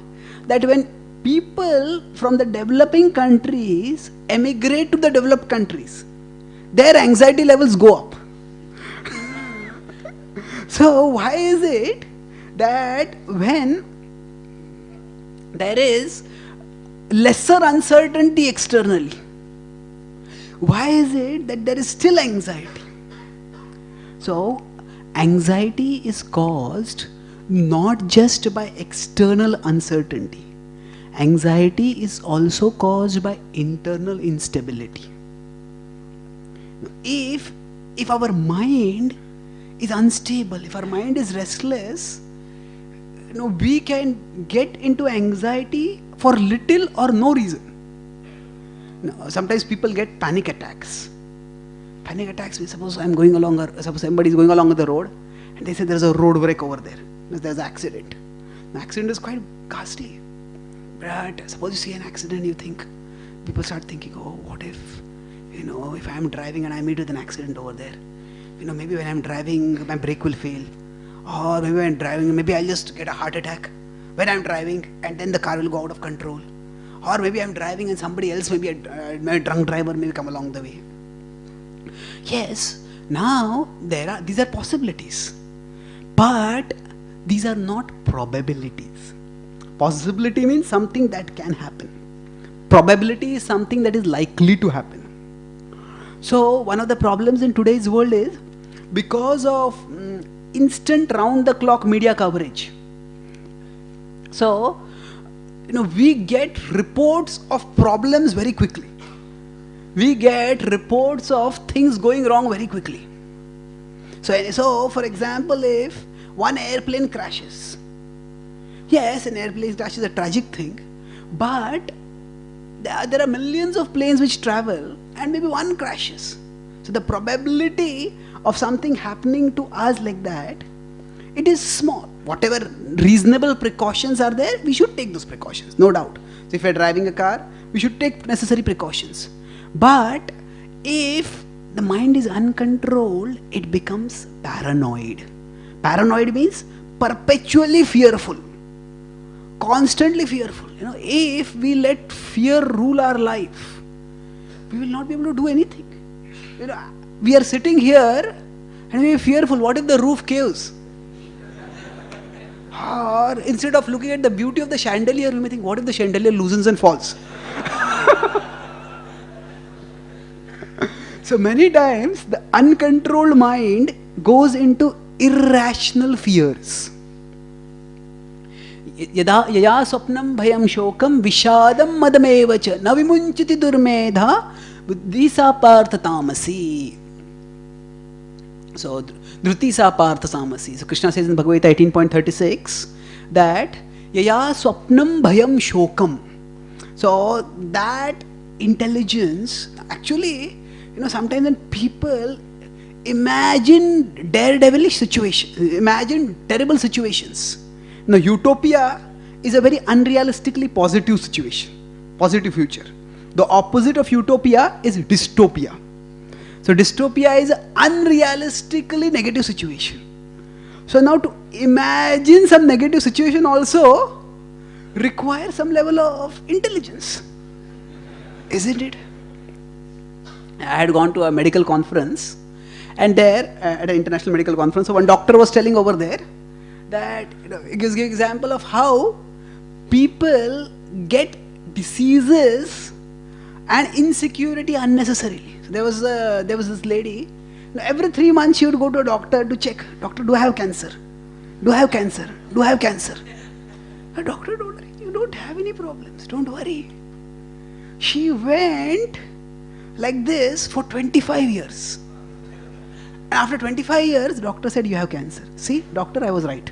that when people from the developing countries emigrate to the developed countries, their anxiety levels go up. So why is it that when there is lesser uncertainty externally, why is it that there is still anxiety? So anxiety is caused not just by external uncertainty. Anxiety is also caused by internal instability. If our mind is unstable, if our mind is restless, we can get into anxiety for little or no reason. Sometimes people get panic attacks. Panic attacks means suppose suppose somebody is going along the road and they say there's a road break over there. There's an accident. The accident is quite ghastly. But suppose you see an accident, you think, people start thinking, oh, what if, if I'm driving and I meet with an accident over there, maybe when I'm driving, my brake will fail. Or maybe when I'm driving, maybe I'll just get a heart attack when I'm driving and then the car will go out of control. Or maybe I'm driving and somebody else, maybe a drunk driver, maybe come along the way. Yes, now these are possibilities. But these are not probabilities. Possibility means something that can happen. Probability is something that is likely to happen. So one of the problems in today's world is because of instant round-the-clock media coverage. So, we get reports of problems very quickly. We get reports of things going wrong very quickly. So for example, if one airplane crashes, yes, an airplane crash is a tragic thing, but there are millions of planes which travel and maybe one crashes. So the probability of something happening to us like that, it is small. Whatever reasonable precautions are there, we should take those precautions, no doubt. So if we are driving a car, we should take necessary precautions. But if the mind is uncontrolled, it becomes paranoid. Paranoid means perpetually fearful, constantly fearful. If we let fear rule our life, we will not be able to do anything. We are sitting here and we are fearful. What if the roof caves? Or instead of looking at the beauty of the chandelier, we may think, what if the chandelier loosens and falls? So many times the uncontrolled mind goes into irrational fears. Yada swapnam bhayam shokam vishadam madamevacha na vimunchiti durmedha buddhisa partha tamasi. So dhrutisa partha tamasi. So Krishna says in Bhagavad-gita 18.36 that yaya swapnam bhayam shokam. So that intelligence, actually, sometimes when people imagine daredevilish situations, imagine terrible situations. Utopia is a very unrealistically positive situation, positive future. The opposite of utopia is dystopia. So dystopia is an unrealistically negative situation. So now to imagine some negative situation also requires some level of intelligence, isn't it? I had gone to a medical conference, and there at an international medical conference, so one doctor was telling over there that it gives an example of how people get diseases and insecurity unnecessarily. So there was this lady. Every 3 months she would go to a doctor to check. Doctor, do I have cancer? Do I have cancer? Do I have cancer? The doctor, don't worry. You don't have any problems. Don't worry. She went like this for 25 years. And after 25 years, doctor said, you have cancer. See, doctor, I was right.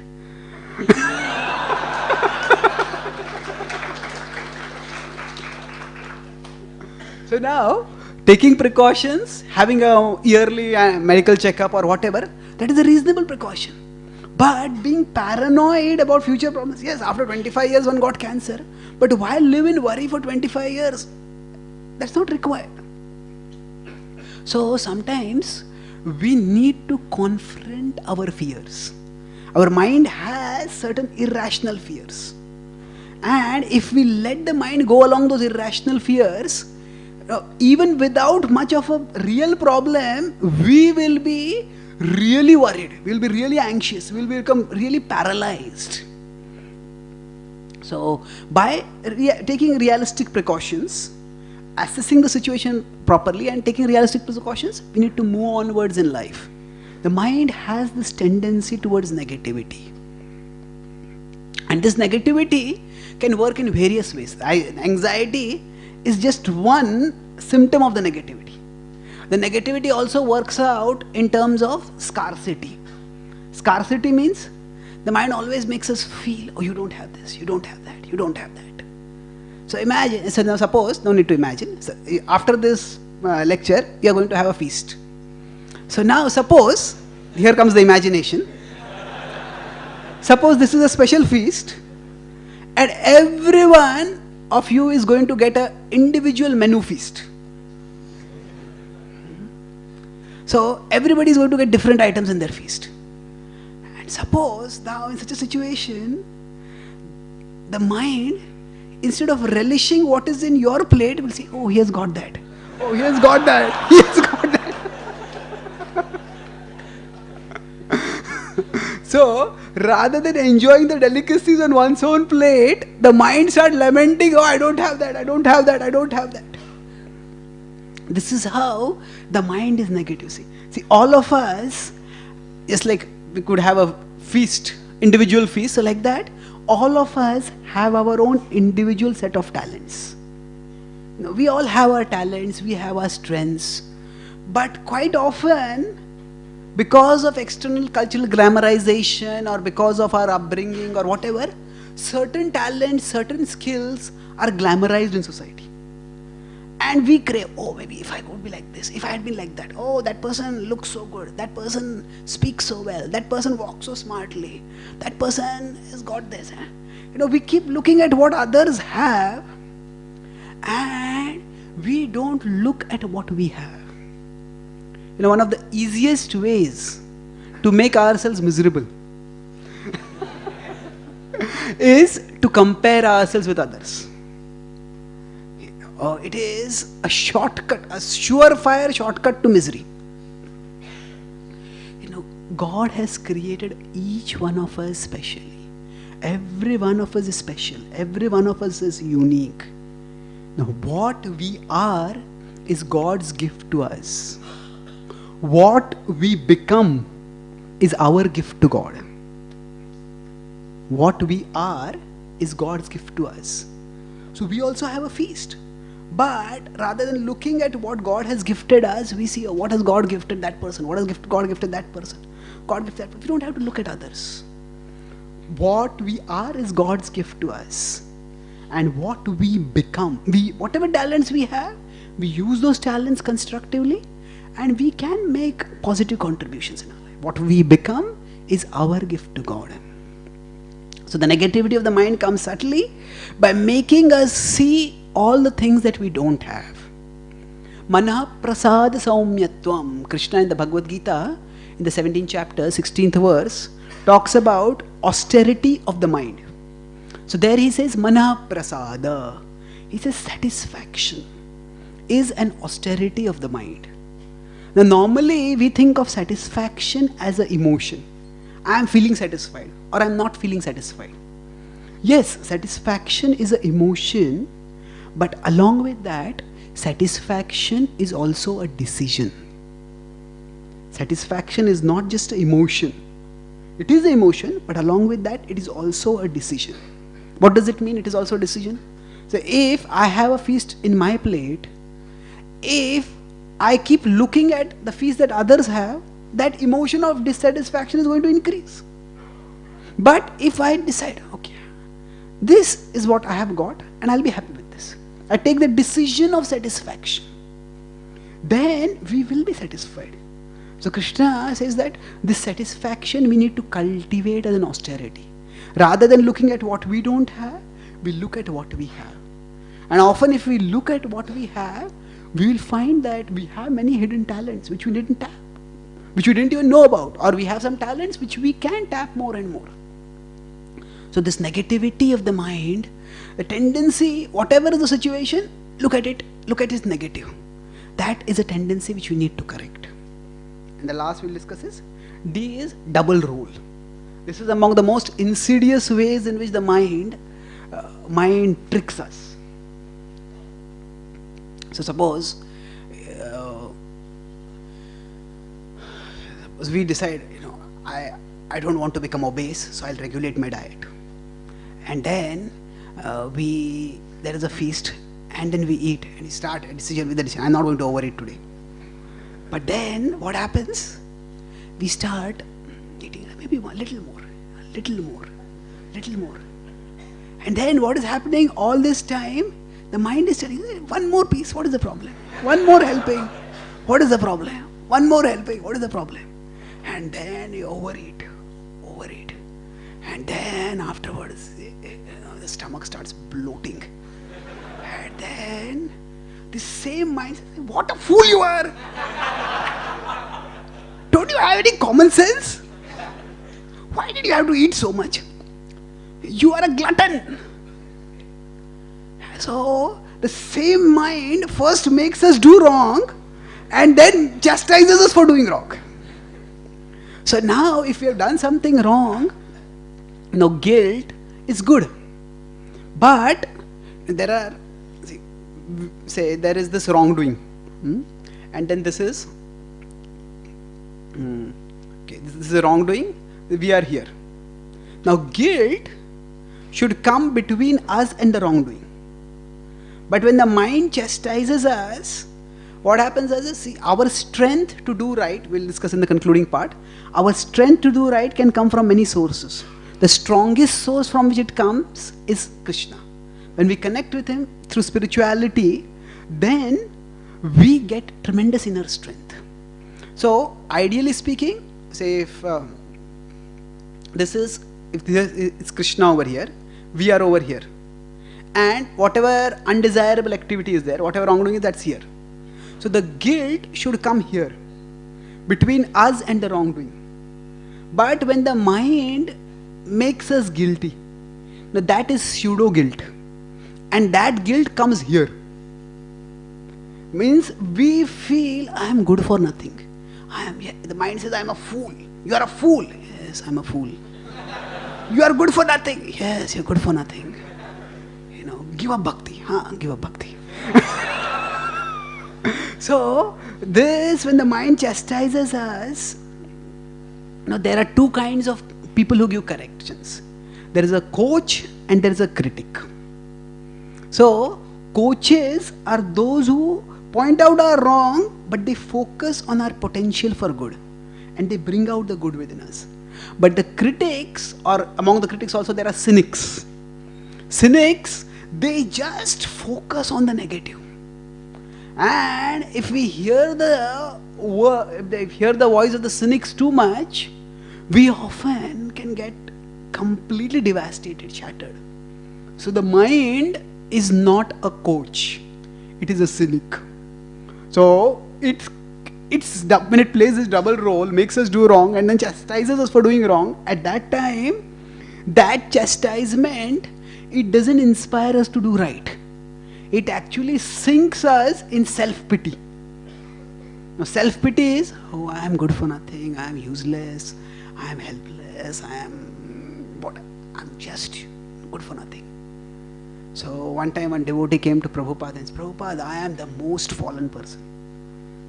So now, taking precautions, having a yearly medical checkup or whatever, that is a reasonable precaution. But being paranoid about future problems, yes, after 25 years one got cancer, but why live in worry for 25 years? That's not required. So sometimes we need to confront our fears. Our mind has certain irrational fears. And if we let the mind go along those irrational fears, even without much of a real problem, we will be really worried. We will be really anxious. We will become really paralyzed. So by taking realistic precautions, assessing the situation properly and taking realistic precautions, we need to move onwards in life. The mind has this tendency towards negativity. And this negativity can work in various ways. Anxiety is just one symptom of the negativity. The negativity also works out in terms of scarcity. Scarcity means the mind always makes us feel, oh, you don't have this, you don't have that, you don't have that. So imagine, so now suppose, no need to imagine, so after this lecture, you are going to have a feast. So now suppose, here comes the imagination. Suppose this is a special feast and everyone of you is going to get an individual menu feast. So everybody is going to get different items in their feast. And suppose now in such a situation, the mind, instead of relishing what is in your plate, will say, oh, he has got that. Oh, he has got that. He has got that. So, rather than enjoying the delicacies on one's own plate, the mind starts lamenting, oh, I don't have that, I don't have that, I don't have that. This is how the mind is negative. See, all of us, just like we could have a feast, individual feast, so like that, all of us have our own individual set of talents. You know, we all have our talents, we have our strengths, but quite often, because of external cultural grammarization or because of our upbringing or whatever, certain talents, certain skills are glamorized in society. And we crave, oh, maybe if I could be like this, if I had been like that, oh, that person looks so good, that person speaks so well, that person walks so smartly, that person has got this. You know, we keep looking at what others have and we don't look at what we have. You know, one of the easiest ways to make ourselves miserable is to compare ourselves with others. It is a shortcut, a surefire shortcut to misery. You know, God has created each one of us specially. Every one of us is special. Every one of us is unique. Now, what we are is God's gift to us. What we become is our gift to God. What we are is God's gift to us. So we also have a feast. But rather than looking at what God has gifted us, we see, oh, what has God gifted that person? What has God gifted that person? God gifted that person. We don't have to look at others. What we are is God's gift to us. And what we become, whatever talents we have, we use those talents constructively and we can make positive contributions in our life. What we become is our gift to God. So the negativity of the mind comes subtly by making us see all the things that we don't have. Mana prasad saumyatvam. Krishna in the Bhagavad-gita, in the 17th chapter, 16th verse, talks about austerity of the mind. So there he says, mana prasada. He says satisfaction is an austerity of the mind. Now normally we think of satisfaction as an emotion. I am feeling satisfied or I am not feeling satisfied. Yes, satisfaction is an emotion, but along with that, satisfaction is also a decision. Satisfaction is not just an emotion. It is an emotion, but along with that, it is also a decision. What does it mean? It is also a decision. So if I have a feast in my plate, if I keep looking at the feast that others have, that emotion of dissatisfaction is going to increase. But if I decide, okay, this is what I have got and I'll be happy with this. I take the decision of satisfaction. Then we will be satisfied. So Krishna says that this satisfaction we need to cultivate as an austerity. Rather than looking at what we don't have, we look at what we have. And often if we look at what we have, we will find that we have many hidden talents which we didn't tap, which we didn't even know about, or we have some talents which we can tap more and more. So this negativity of the mind, the tendency, whatever is the situation, look at it negative. That is a tendency which we need to correct. And the last we'll discuss is, D is double rule. This is among the most insidious ways in which the mind tricks us. So suppose we decide, I don't want to become obese, so I'll regulate my diet. And then there is a feast, and then we eat, and we start a decision with the decision. I'm not going to overeat today. But then what happens? We start eating maybe a little more. And then what is happening all this time? The mind is telling, one more piece, what is the problem? One more helping, what is the problem? one more helping. What is the problem? And then you overeat. And then afterwards, the stomach starts bloating. And then the same mind says, what a fool you are! Don't you have any common sense? Why did you have to eat so much? You are a glutton. So, the same mind first makes us do wrong and then chastises us for doing wrong. So now, if we have done something wrong, guilt is good. But there are, say there is this wrongdoing, and then this is, okay, this is a wrongdoing, we are here. Now guilt should come between us and the wrongdoing. But when the mind chastises us, what happens is, see, our strength to do right, we'll discuss in the concluding part, our strength to do right can come from many sources. The strongest source from which it comes is Krishna. When we connect with Him through spirituality, then we get tremendous inner strength. So, ideally speaking, say if it's Krishna over here, we are over here. And whatever undesirable activity is there, whatever wrongdoing is, that's here. So the guilt should come here, between us and the wrongdoing. But when the mind makes us guilty, now that is pseudo guilt, and that guilt comes here. Means we feel I am good for nothing. The mind says I am a fool. You are a fool. Yes, I am a fool. You are good for nothing. Yes, you are good for nothing. Give up bhakti. Give up bhakti. So this, when the mind chastises us, there are two kinds of people who give corrections. There is a coach and there is a critic. So coaches are those who point out our wrong, but they focus on our potential for good and they bring out the good within us. But the critics, or among the critics also there are cynics. Cynics, they just focus on the negative. And if we hear the voice of the cynics too much, we often can get completely devastated, shattered. So the mind is not a coach, it is a cynic. So when it plays this double role, makes us do wrong and then chastises us for doing wrong, at that time, that chastisement, it doesn't inspire us to do right. It actually sinks us in self-pity. Now self-pity is, I am good for nothing, I am useless, I am helpless, I am just good for nothing. So one time one devotee came to Prabhupada and said, Prabhupada, I am the most fallen person.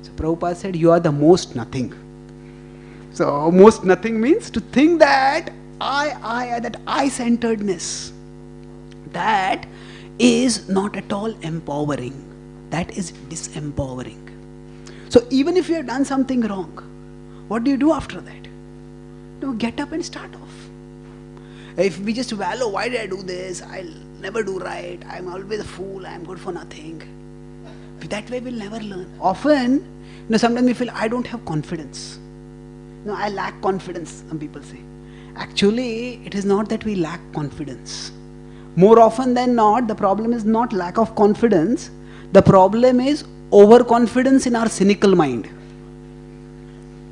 So Prabhupada said, you are the most nothing. So most nothing means to think that that I-centeredness, that is not at all empowering. That is disempowering. So even if you have done something wrong, what do you do after that? Get up and start off. If we just wallow, why did I do this? I'll never do right. I'm always a fool. I'm good for nothing. That way we'll never learn. Often, sometimes we feel I don't have confidence. I lack confidence, some people say. Actually, it is not that we lack confidence. More often than not, the problem is not lack of confidence. The problem is overconfidence in our cynical mind.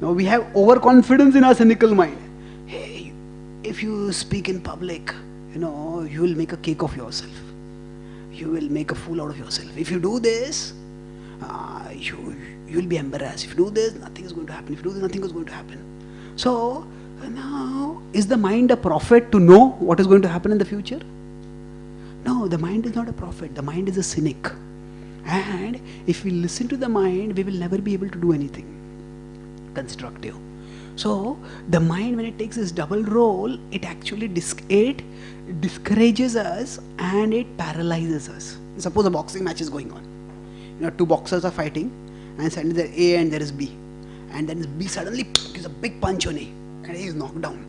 Now we have overconfidence in our cynical mind. Hey, if you speak in public, you will make a cake of yourself. You will make a fool out of yourself. If you do this, you will be embarrassed. If you do this, nothing is going to happen. If you do this, nothing is going to happen. So now, is the mind a prophet to know what is going to happen in the future? No, the mind is not a prophet. The mind is a cynic. And if we listen to the mind, we will never be able to do anything constructive. So the mind, when it takes this double role, it actually discourages us and it paralyzes us. Suppose a boxing match is going on. Two boxers are fighting, and suddenly there is A and there is B. And then B suddenly gives a big punch on A and he is knocked down.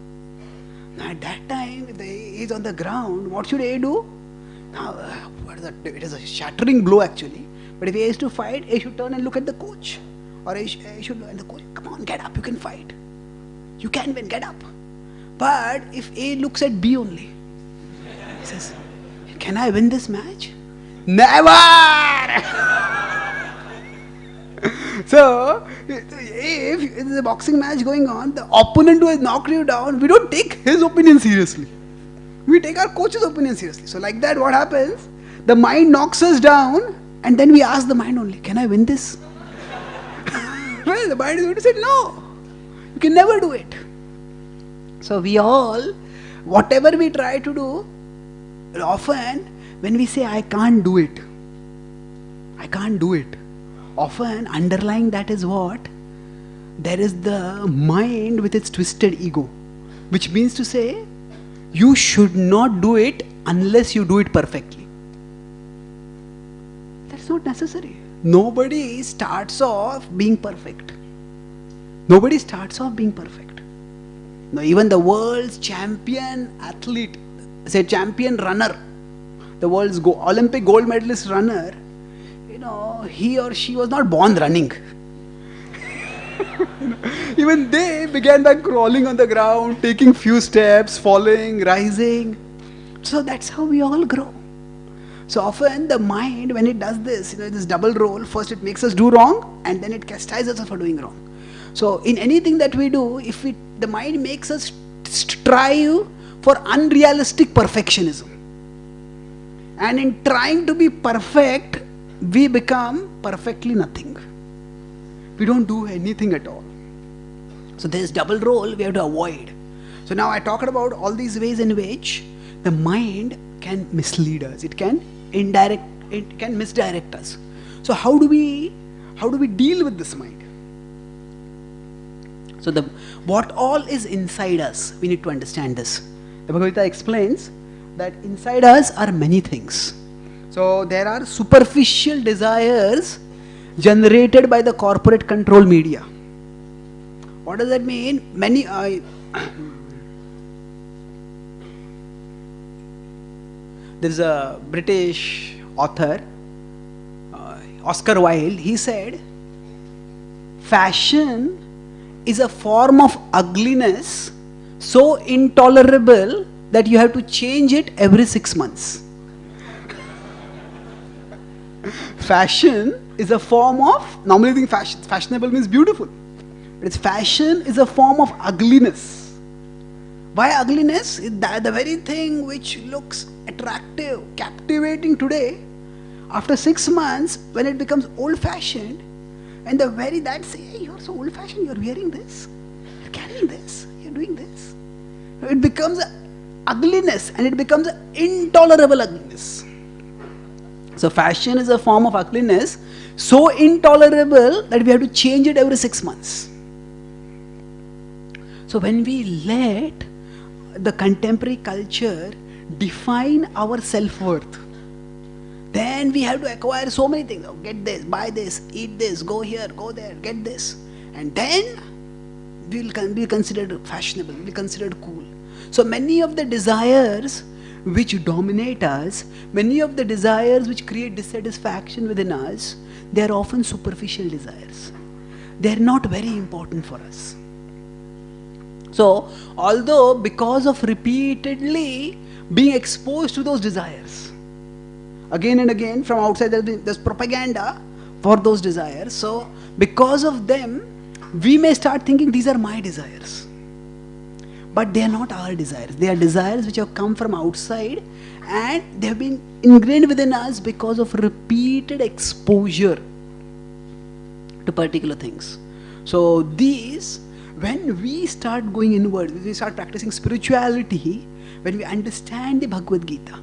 Now at that time, if he is on the ground, what should A do? Now, it is a shattering blow actually. But if A is to fight, A should turn and look at the coach. or I should, and the coach, come on, get up, you can fight. You can win, get up. But if A looks at B only, he says, can I win this match? Never! So, if there's a boxing match going on, the opponent who has knocked you down, we don't take his opinion seriously. We take our coach's opinion seriously. So like that, what happens? The mind knocks us down, and then we ask the mind only, can I win this? Well, the mind is going to say, no, you can never do it. So we all, whatever we try to do, often when we say, I can't do it, often underlying that is what? There is the mind with its twisted ego, which means to say, you should not do it unless you do it perfectly. That's not necessary. Nobody starts off being perfect. No, even the world's champion athlete, say champion runner, the world's Olympic gold medalist runner, he or she was not born running. Even they began by crawling on the ground, taking few steps, falling, rising. So that's how we all grow. So often the mind, when it does this, this double role, first it makes us do wrong, and then it chastises us for doing wrong. So in anything that we do, the mind makes us strive for unrealistic perfectionism. And in trying to be perfect, we become perfectly nothing. We don't do anything at all. So this double role we have to avoid. So now I talked about all these ways in which the mind can mislead us. It can misdirect us. So how do we deal with this mind? So what all is inside us, we need to understand this. The Bhagavad-gita explains that inside us are many things. So there are superficial desires generated by the corporate control media. What does that mean? There's a British author, Oscar Wilde. He said, fashion is a form of ugliness so intolerable that you have to change it every 6 months. Fashion is a form of, normally think fashionable means beautiful. But fashion is a form of ugliness. Why ugliness? The very thing which looks attractive, captivating today, after 6 months, when it becomes old-fashioned, and that say, hey, you're so old-fashioned, you're wearing this, you're carrying this, you're doing this. It becomes ugliness, and it becomes intolerable ugliness. So fashion is a form of ugliness so intolerable that we have to change it every 6 months. So when we let the contemporary culture define our self-worth, then we have to acquire so many things. Oh, get this, buy this, eat this, go here, go there, get this. And then we will be considered fashionable, we will be considered cool. So many of the desires which dominate us, many of the desires which create dissatisfaction within us, they are often superficial desires. They are not very important for us. So, although because of repeatedly being exposed to those desires, again and again from outside there's propaganda for those desires. So, because of them, we may start thinking these are my desires. But they are not our desires. They are desires which have come from outside and they have been ingrained within us because of repeated exposure to particular things. So these, when we start going inward, when we start practicing spirituality, when we understand the Bhagavad-gita.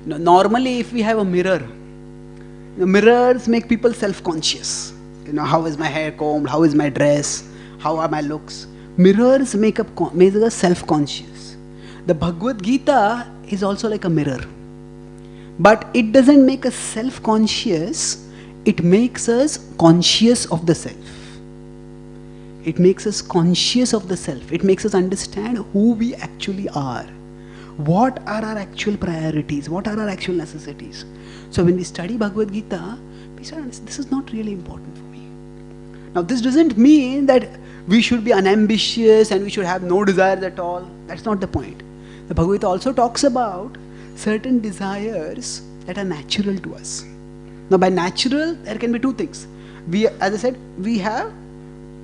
Normally if we have a mirror, mirrors make people self-conscious. How is my hair combed? How is my dress? How are my looks? Mirrors make us self-conscious. The Bhagavad-gita is also like a mirror. But it doesn't make us self-conscious, it makes us conscious of the self. It makes us conscious of the self. It makes us understand who we actually are. What are our actual priorities? What are our actual necessities? So when we study Bhagavad-gita, we start understanding this is not really important for me. Now this doesn't mean that we should be unambitious and we should have no desires at all. That's not the point. The Bhagavad-gita also talks about certain desires that are natural to us. Now by natural, there can be two things. We, as I said, we have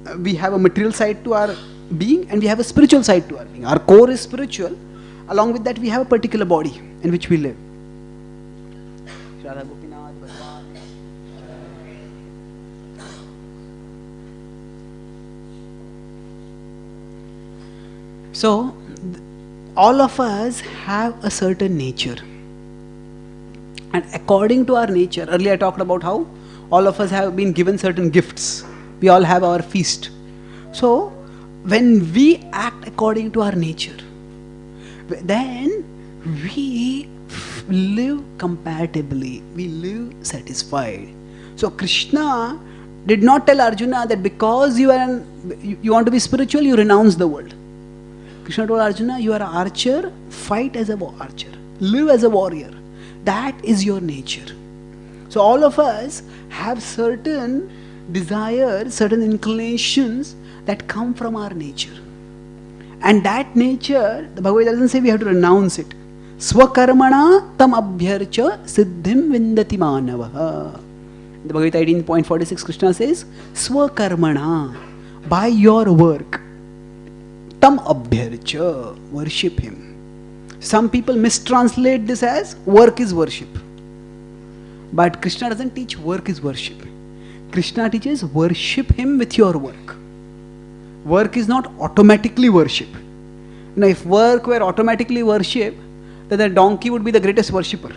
a material side to our being and we have a spiritual side to our being. Our core is spiritual. Along with that, we have a particular body in which we live. So, all of us have a certain nature. And according to our nature, earlier I talked about how all of us have been given certain gifts. We all have our feast. So, when we act according to our nature, then we live compatibly, we live satisfied. So Krishna did not tell Arjuna that because you want to be spiritual, you renounce the world. Krishna told Arjuna, you are an archer, fight as an archer, live as a warrior. That is your nature. So all of us have certain desires, certain inclinations that come from our nature. And that nature, the Bhagavad-gita doesn't say we have to renounce it. Swakarmana tam abhyarcha siddhim vindati manavaha. The Bhagavad-gita 18.46, Krishna says, Swakarmana, by your work, tam abhyarcha, worship him. Some people mistranslate this as work is worship. But Krishna doesn't teach work is worship. Krishna teaches worship him with your work. Work is not automatically worship. Now, if work were automatically worship, then the donkey would be the greatest worshipper.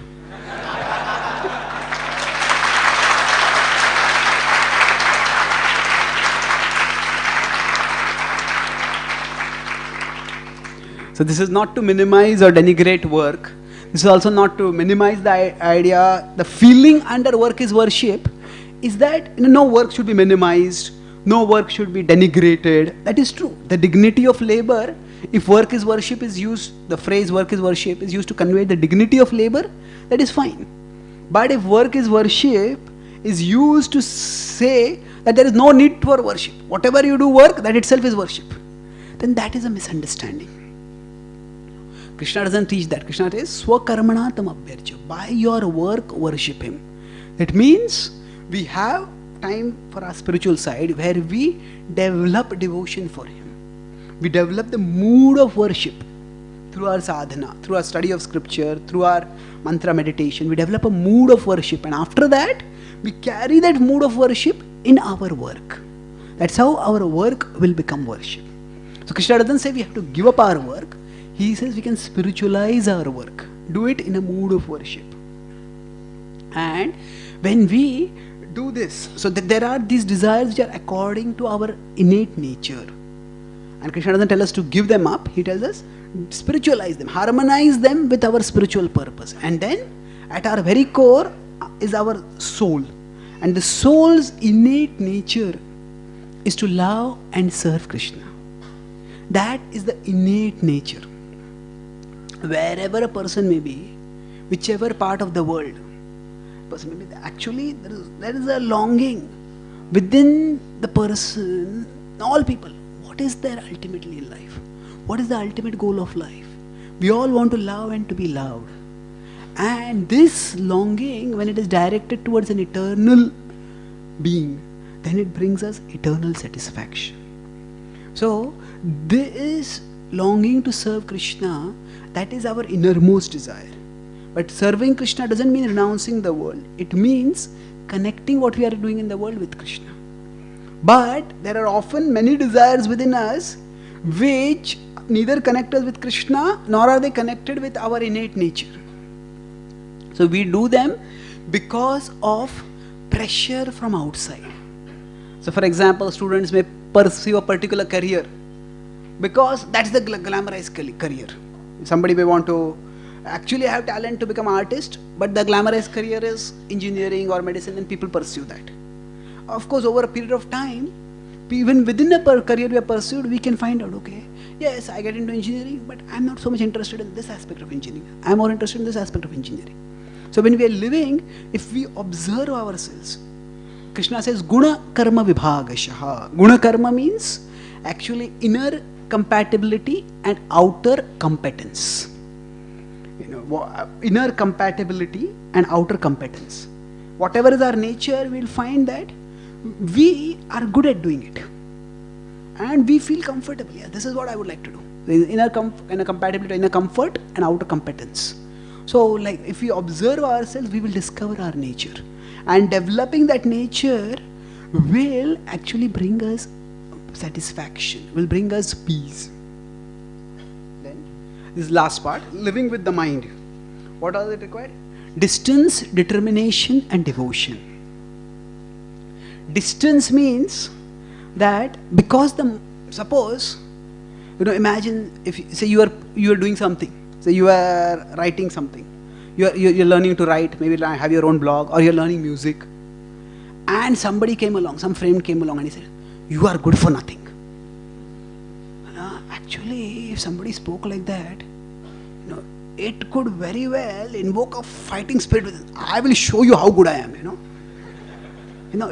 So this is not to minimize or denigrate work. This is also not to minimize the idea. The feeling under work is worship is that no work should be minimized. No work should be denigrated. That is true. The dignity of labor, if work is worship is used, the phrase work is worship is used to convey the dignity of labor, that is fine. But if work is worship is used to say that there is no need for worship, whatever you do work, that itself is worship, then that is a misunderstanding. Krishna doesn't teach that. Krishna says, Swakarmana tam abhyarcha, by your work worship him. That means we have time for our spiritual side where we develop devotion for him. We develop the mood of worship through our sadhana, through our study of scripture, through our mantra meditation. We develop a mood of worship, and after that we carry that mood of worship in our work. That's how our work will become worship. So Krishna doesn't say we have to give up our work. He says we can spiritualize our work, do it in a mood of worship. And when we do this, so that there are these desires which are according to our innate nature, and Krishna doesn't tell us to give them up. He tells us spiritualize them, harmonize them with our spiritual purpose. And then at our very core is our soul, and the soul's innate nature is to love and serve Krishna. That is the innate nature. Wherever a person may be, whichever part of the world person may be, actually there is a longing within the person, all people. What is their ultimately in life? What is the ultimate goal of life? We all want to love and to be loved. And this longing, when it is directed towards an eternal being, then it brings us eternal satisfaction. So this longing to serve Krishna, that is our innermost desire. But serving Krishna doesn't mean renouncing the world. It means connecting what we are doing in the world with Krishna. But there are often many desires within us which neither connect us with Krishna nor are they connected with our innate nature. So we do them because of pressure from outside. So for example, students may pursue a particular career because that's the glamorized career. Somebody may want to actually have talent to become an artist, but the glamorized career is engineering or medicine, and people pursue that. Of course, over a period of time, even within a career we have pursued, we can find out, okay, yes, I get into engineering, but I'm not so much interested in this aspect of engineering. I'm more interested in this aspect of engineering. So when we are living, if we observe ourselves, Krishna says guna karma vibhagashaha. Guna karma means actually inner compatibility and outer competence. Inner compatibility and outer competence. Whatever is our nature, we'll find that we are good at doing it. And we feel comfortable. Yeah, this is what I would like to do. Inner compatibility, inner comfort and outer competence. So like if we observe ourselves, we will discover our nature. And developing that nature will actually bring us satisfaction, will bring us peace. Then this last part, living with the mind. What are they required? Distance, determination and devotion. Distance means that because suppose, imagine if say you are doing something, say you are writing something, you're learning to write, maybe have your own blog, or you're learning music, and somebody came along, some friend came along and he said, you are good for nothing. Actually, if somebody spoke like that, it could very well invoke a fighting spirit within. I will show you how good I am,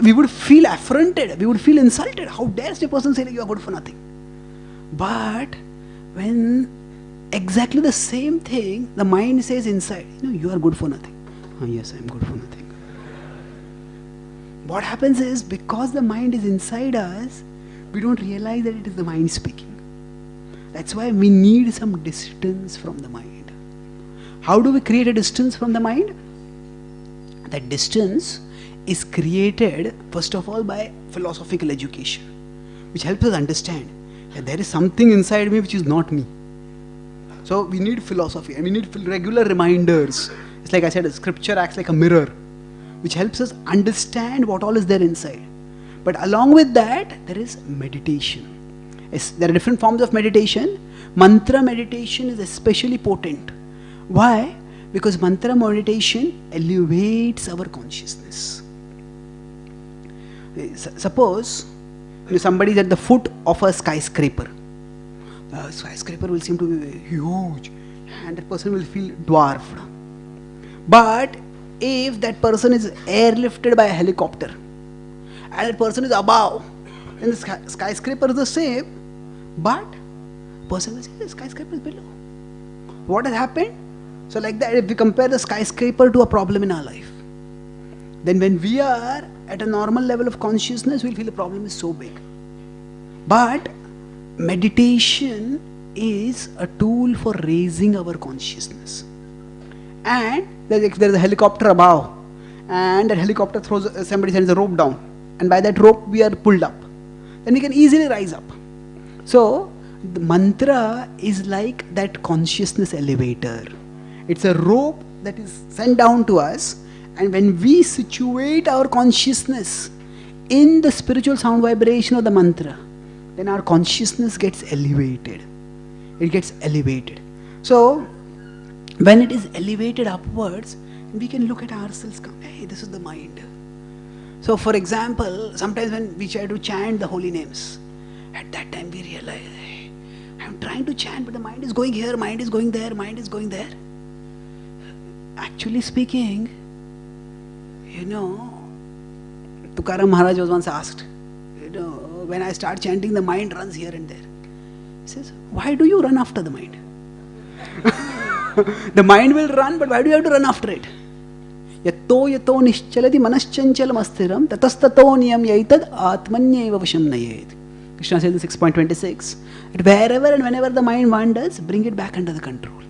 we would feel affronted, we would feel insulted. How dare a person say that you are good for nothing? But when exactly the same thing, the mind says inside, you are good for nothing. Oh, yes, I am good for nothing. What happens is, because the mind is inside us, we don't realize that it is the mind speaking. That's why we need some distance from the mind. How do we create a distance from the mind? That distance is created first of all by philosophical education, which helps us understand that there is something inside me which is not me. So we need philosophy and we need regular reminders. It's like I said, scripture acts like a mirror, which helps us understand what all is there inside. But along with that, there is meditation. There are different forms of meditation. Mantra meditation is especially potent. Why? Because mantra meditation elevates our consciousness. Suppose somebody is at the foot of a skyscraper. The skyscraper will seem to be huge and that person will feel dwarfed. But if that person is airlifted by a helicopter and that person is above, then the skyscraper is the same, but the person will say the skyscraper is below. What has happened? So like that, if we compare the skyscraper to a problem in our life, then when we are at a normal level of consciousness, we'll feel the problem is so big. But meditation is a tool for raising our consciousness. And there's a helicopter above, and that helicopter somebody sends a rope down, and by that rope we are pulled up. Then we can easily rise up. So the mantra is like that consciousness elevator. It's a rope that is sent down to us, and when we situate our consciousness in the spiritual sound vibration of the mantra, then our consciousness gets elevated. It gets elevated. So when it is elevated upwards, we can look at ourselves, hey, this is the mind. So for example, sometimes when we try to chant the holy names, at that time we realize, hey, I'm trying to chant, but the mind is going here, mind is going there, mind is going there. Actually speaking, Tukaram Maharaj was once asked, when I start chanting, the mind runs here and there. He says, why do you run after the mind? The mind will run, but why do you have to run after it? Yato yato nischalati manaschanchalam astiram tatastato niyam yaitad atmanyeva vasham nayed. Krishna says in 6.26, that wherever and whenever the mind wanders, bring it back under the control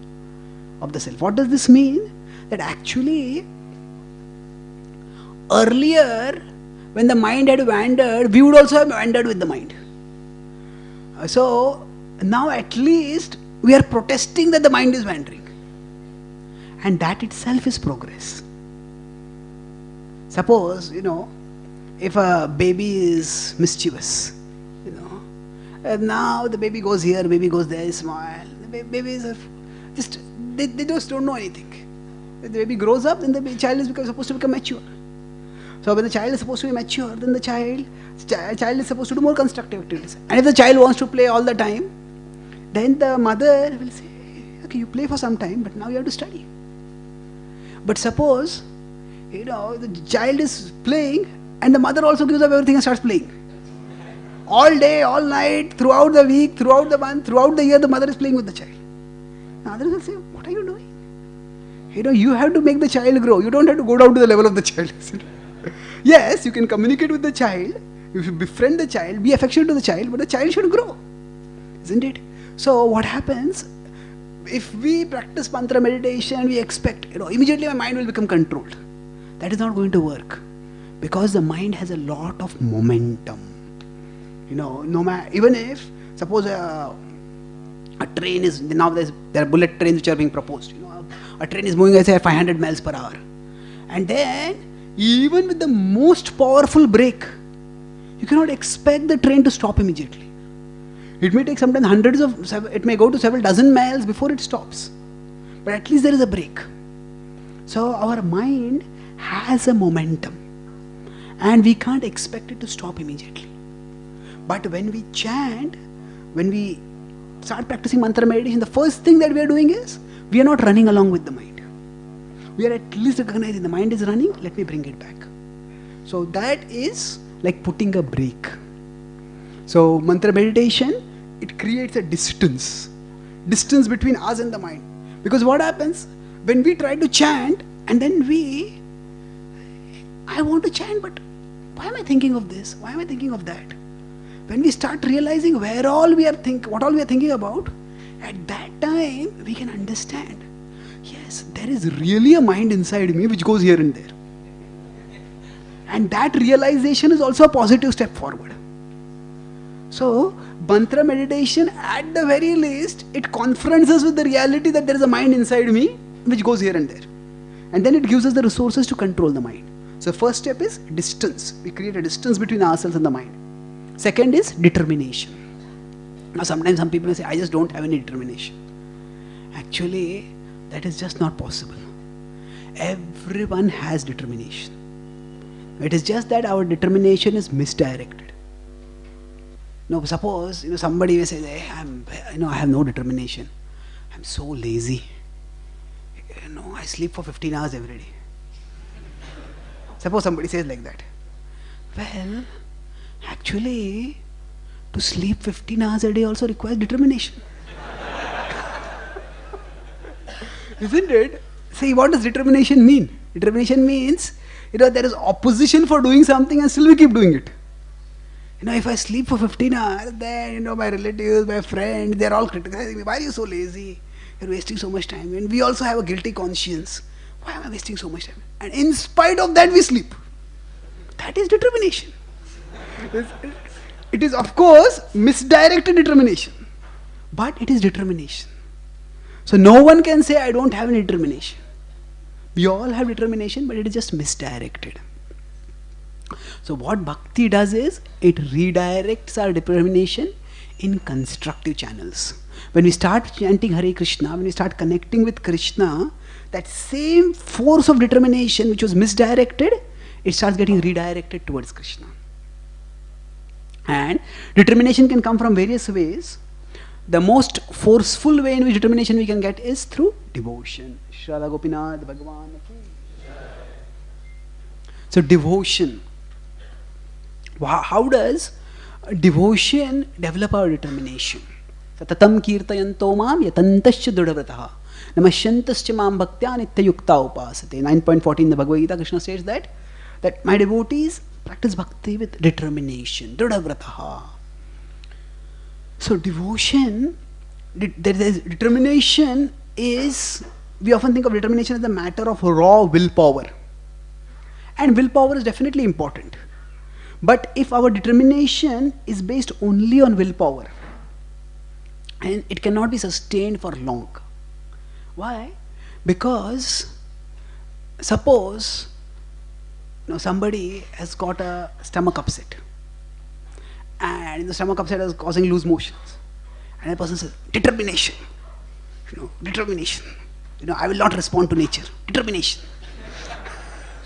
of the self. What does this mean? That actually, earlier, when the mind had wandered, we would also have wandered with the mind. So now at least we are protesting that the mind is wandering. And that itself is progress. Suppose, if a baby is mischievous, and now the baby goes here, baby goes there, smile. The babies are just, they just don't know anything. When the baby grows up, then the child is supposed to become mature. So when the child is supposed to be mature, then the child is supposed to do more constructive activities. And if the child wants to play all the time, then the mother will say, okay, you play for some time, but now you have to study. But suppose, the child is playing And the mother also gives up everything and starts playing. All day, all night, throughout the week, throughout the month, throughout the year, the mother is playing with the child. Now others will say, what are you doing? You have to make the child grow. You don't have to go down to the level of the child. Yes, you can communicate with the child. You should befriend the child, be affectionate to the child, but the child should grow. Isn't it? So what happens, if we practice mantra meditation, we expect, immediately my mind will become controlled. That is not going to work. Because the mind has a lot of momentum. No matter, even if, suppose a train is, now there are bullet trains which are being proposed. A train is moving, say, at 500 miles per hour. And then, even with the most powerful brake, you cannot expect the train to stop immediately. It may take sometimes it may go to several dozen miles before it stops. But at least there is a brake. So our mind has a momentum. And we can't expect it to stop immediately. But when we chant, when we start practicing mantra meditation, the first thing that we are doing is, we are not running along with the mind. We are at least recognizing the mind is running, let me bring it back. So that is like putting a brake. So mantra meditation, it creates a distance between us and the mind. Because what happens, when we try to chant, and then I want to chant, but why am I thinking of this? Why am I thinking of that? When we start realizing what all we are thinking about, at that time we can understand, yes, there is really a mind inside me which goes here and there. And that realization is also a positive step forward. So, mantra meditation, at the very least, it confronts us with the reality that there is a mind inside me which goes here and there. And then it gives us the resources to control the mind. So, first step is distance. We create a distance between ourselves and the mind. Second is determination. Now, sometimes some people may say, I just don't have any determination. Actually, that is just not possible. Everyone has determination. It is just that our determination is misdirected. No, suppose somebody may say, hey, I have no determination. I'm so lazy. I sleep for 15 hours every day. Suppose somebody says like that. Well, actually, to sleep 15 hours a day also requires determination. Isn't it? See, what does determination mean? Determination means, there is opposition for doing something and still we keep doing it. If I sleep for 15 hours, then, my relatives, my friends, they're all criticizing me. Why are you so lazy? You're wasting so much time. And we also have a guilty conscience. Why am I wasting so much time? And in spite of that, we sleep. That is determination. It is, of course, misdirected determination. But it is determination. So no one can say, I don't have any determination. We all have determination, but it is just misdirected. So what bhakti does is, it redirects our determination in constructive channels. When we start chanting Hare Krishna, when we start connecting with Krishna, that same force of determination which was misdirected, it starts getting redirected towards Krishna. And determination can come from various ways. The most forceful way in which determination we can get is through devotion. Shraddha Gopinath Bhagavan. So devotion. How does devotion develop our determination? Tatam kirtayanto mam yatantascha dudhavrataha namasyantascha mam bhaktya nityayukta upasate. 9.14 in the Bhagavad-gita, Krishna says that my devotees practice bhakti with determination. Dudhavrataha. So devotion, determination is, we often think of determination as a matter of raw willpower. And willpower is definitely important. But if our determination is based only on willpower, and it cannot be sustained for long. Why? Because suppose somebody has got a stomach upset, and the stomach upset is causing loose motions, and a person says, determination, determination, I will not respond to nature, determination.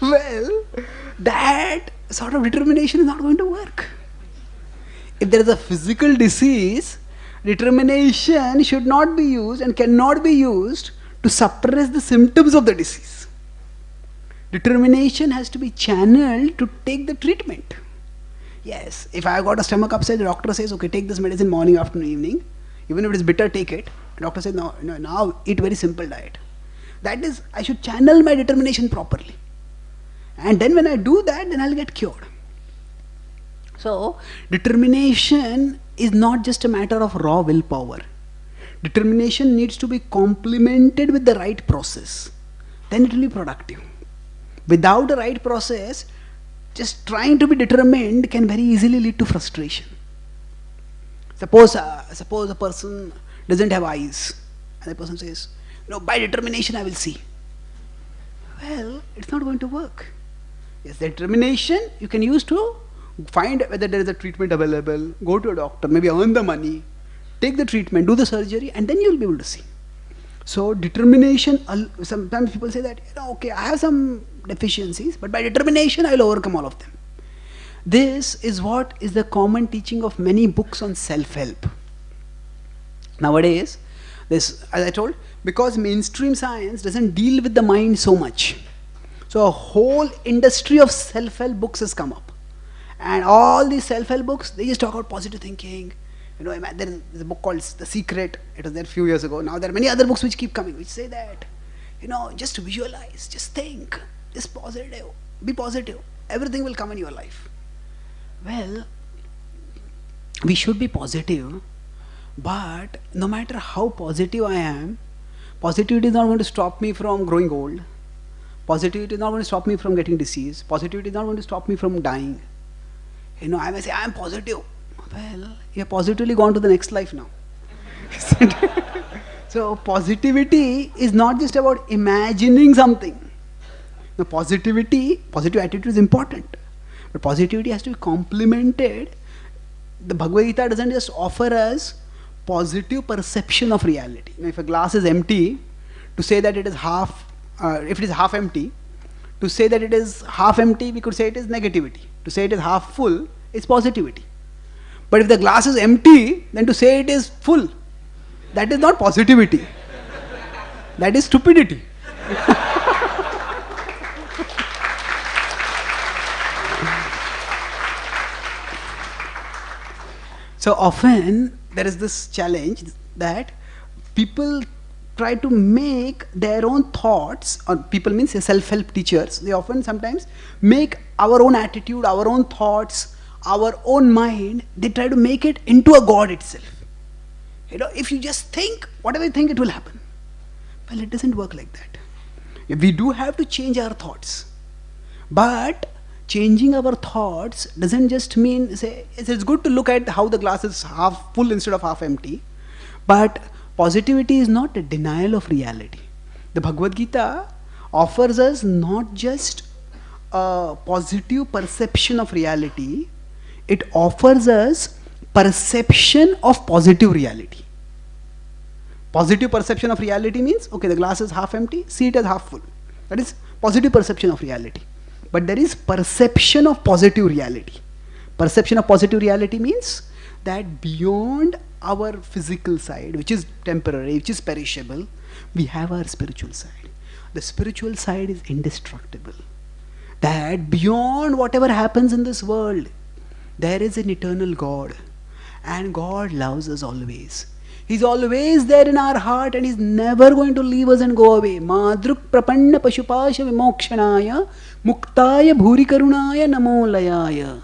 Well, that sort of determination is not going to work. If there is a physical disease, determination should not be used and cannot be used to suppress the symptoms of the disease. Determination has to be channeled to take the treatment. Yes, if I got a stomach upset, the doctor says, okay, take this medicine morning, afternoon, evening. Even if it is bitter, take it. The doctor says, no, now eat very simple diet. That is, I should channel my determination properly. And then when I do that, then I'll get cured. So, determination is not just a matter of raw willpower. Determination needs to be complemented with the right process. Then it will be productive. Without the right process, just trying to be determined can very easily lead to frustration. Suppose a person doesn't have eyes, and the person says, by determination I will see. Well, it's not going to work. Yes, the determination you can use to find whether there is a treatment available, go to a doctor, maybe earn the money, take the treatment, do the surgery, and then you will be able to see. So determination, sometimes people say that, okay, I have some deficiencies, but by determination I will overcome all of them. This is what is the common teaching of many books on self-help. Nowadays, this, as I told, because mainstream science doesn't deal with the mind so much. So a whole industry of self-help books has come up. And all these self-help books, they just talk about positive thinking. There is a book called The Secret. It was there a few years ago. Now there are many other books which keep coming, which say that, just visualize, just think, just positive, be positive. Everything will come in your life. Well, we should be positive, but no matter how positive I am, positivity is not going to stop me from growing old. Positivity is not going to stop me from getting disease. Positivity is not going to stop me from dying. I may say, I am positive. Well, you have positively gone to the next life now. So, positivity is not just about imagining something. The positive attitude is important. But positivity has to be complemented. The Bhagavad-gita doesn't just offer us positive perception of reality. If a glass is empty, to say that it is if it is half empty, to say that it is half empty, we could say it is negativity. To say it is half full is positivity. But if the glass is empty, then to say it is full, that is not positivity. That is stupidity. So often there is this challenge that people try to make their own thoughts, or people means self-help teachers, they often sometimes make our own attitude, our own thoughts, our own mind, they try to make it into a God itself. If you just think, whatever you think, it will happen. Well, it doesn't work like that. We do have to change our thoughts. But changing our thoughts doesn't just mean, say, it's good to look at how the glass is half full instead of half empty. But positivity is not a denial of reality. The Bhagavad-gita offers us not just a positive perception of reality, it offers us perception of positive reality. Positive perception of reality means, okay, the glass is half empty, see it as half full. That is positive perception of reality. But there is perception of positive reality. Perception of positive reality means that beyond our physical side, which is temporary, which is perishable, we have our spiritual side. The spiritual side is indestructible. That beyond whatever happens in this world, there is an eternal God. And God loves us always. He's always there in our heart and He's never going to leave us and go away. Madruk prapanna pashupasha vimokshanaya muktaya bhuri karunaya namo layaya.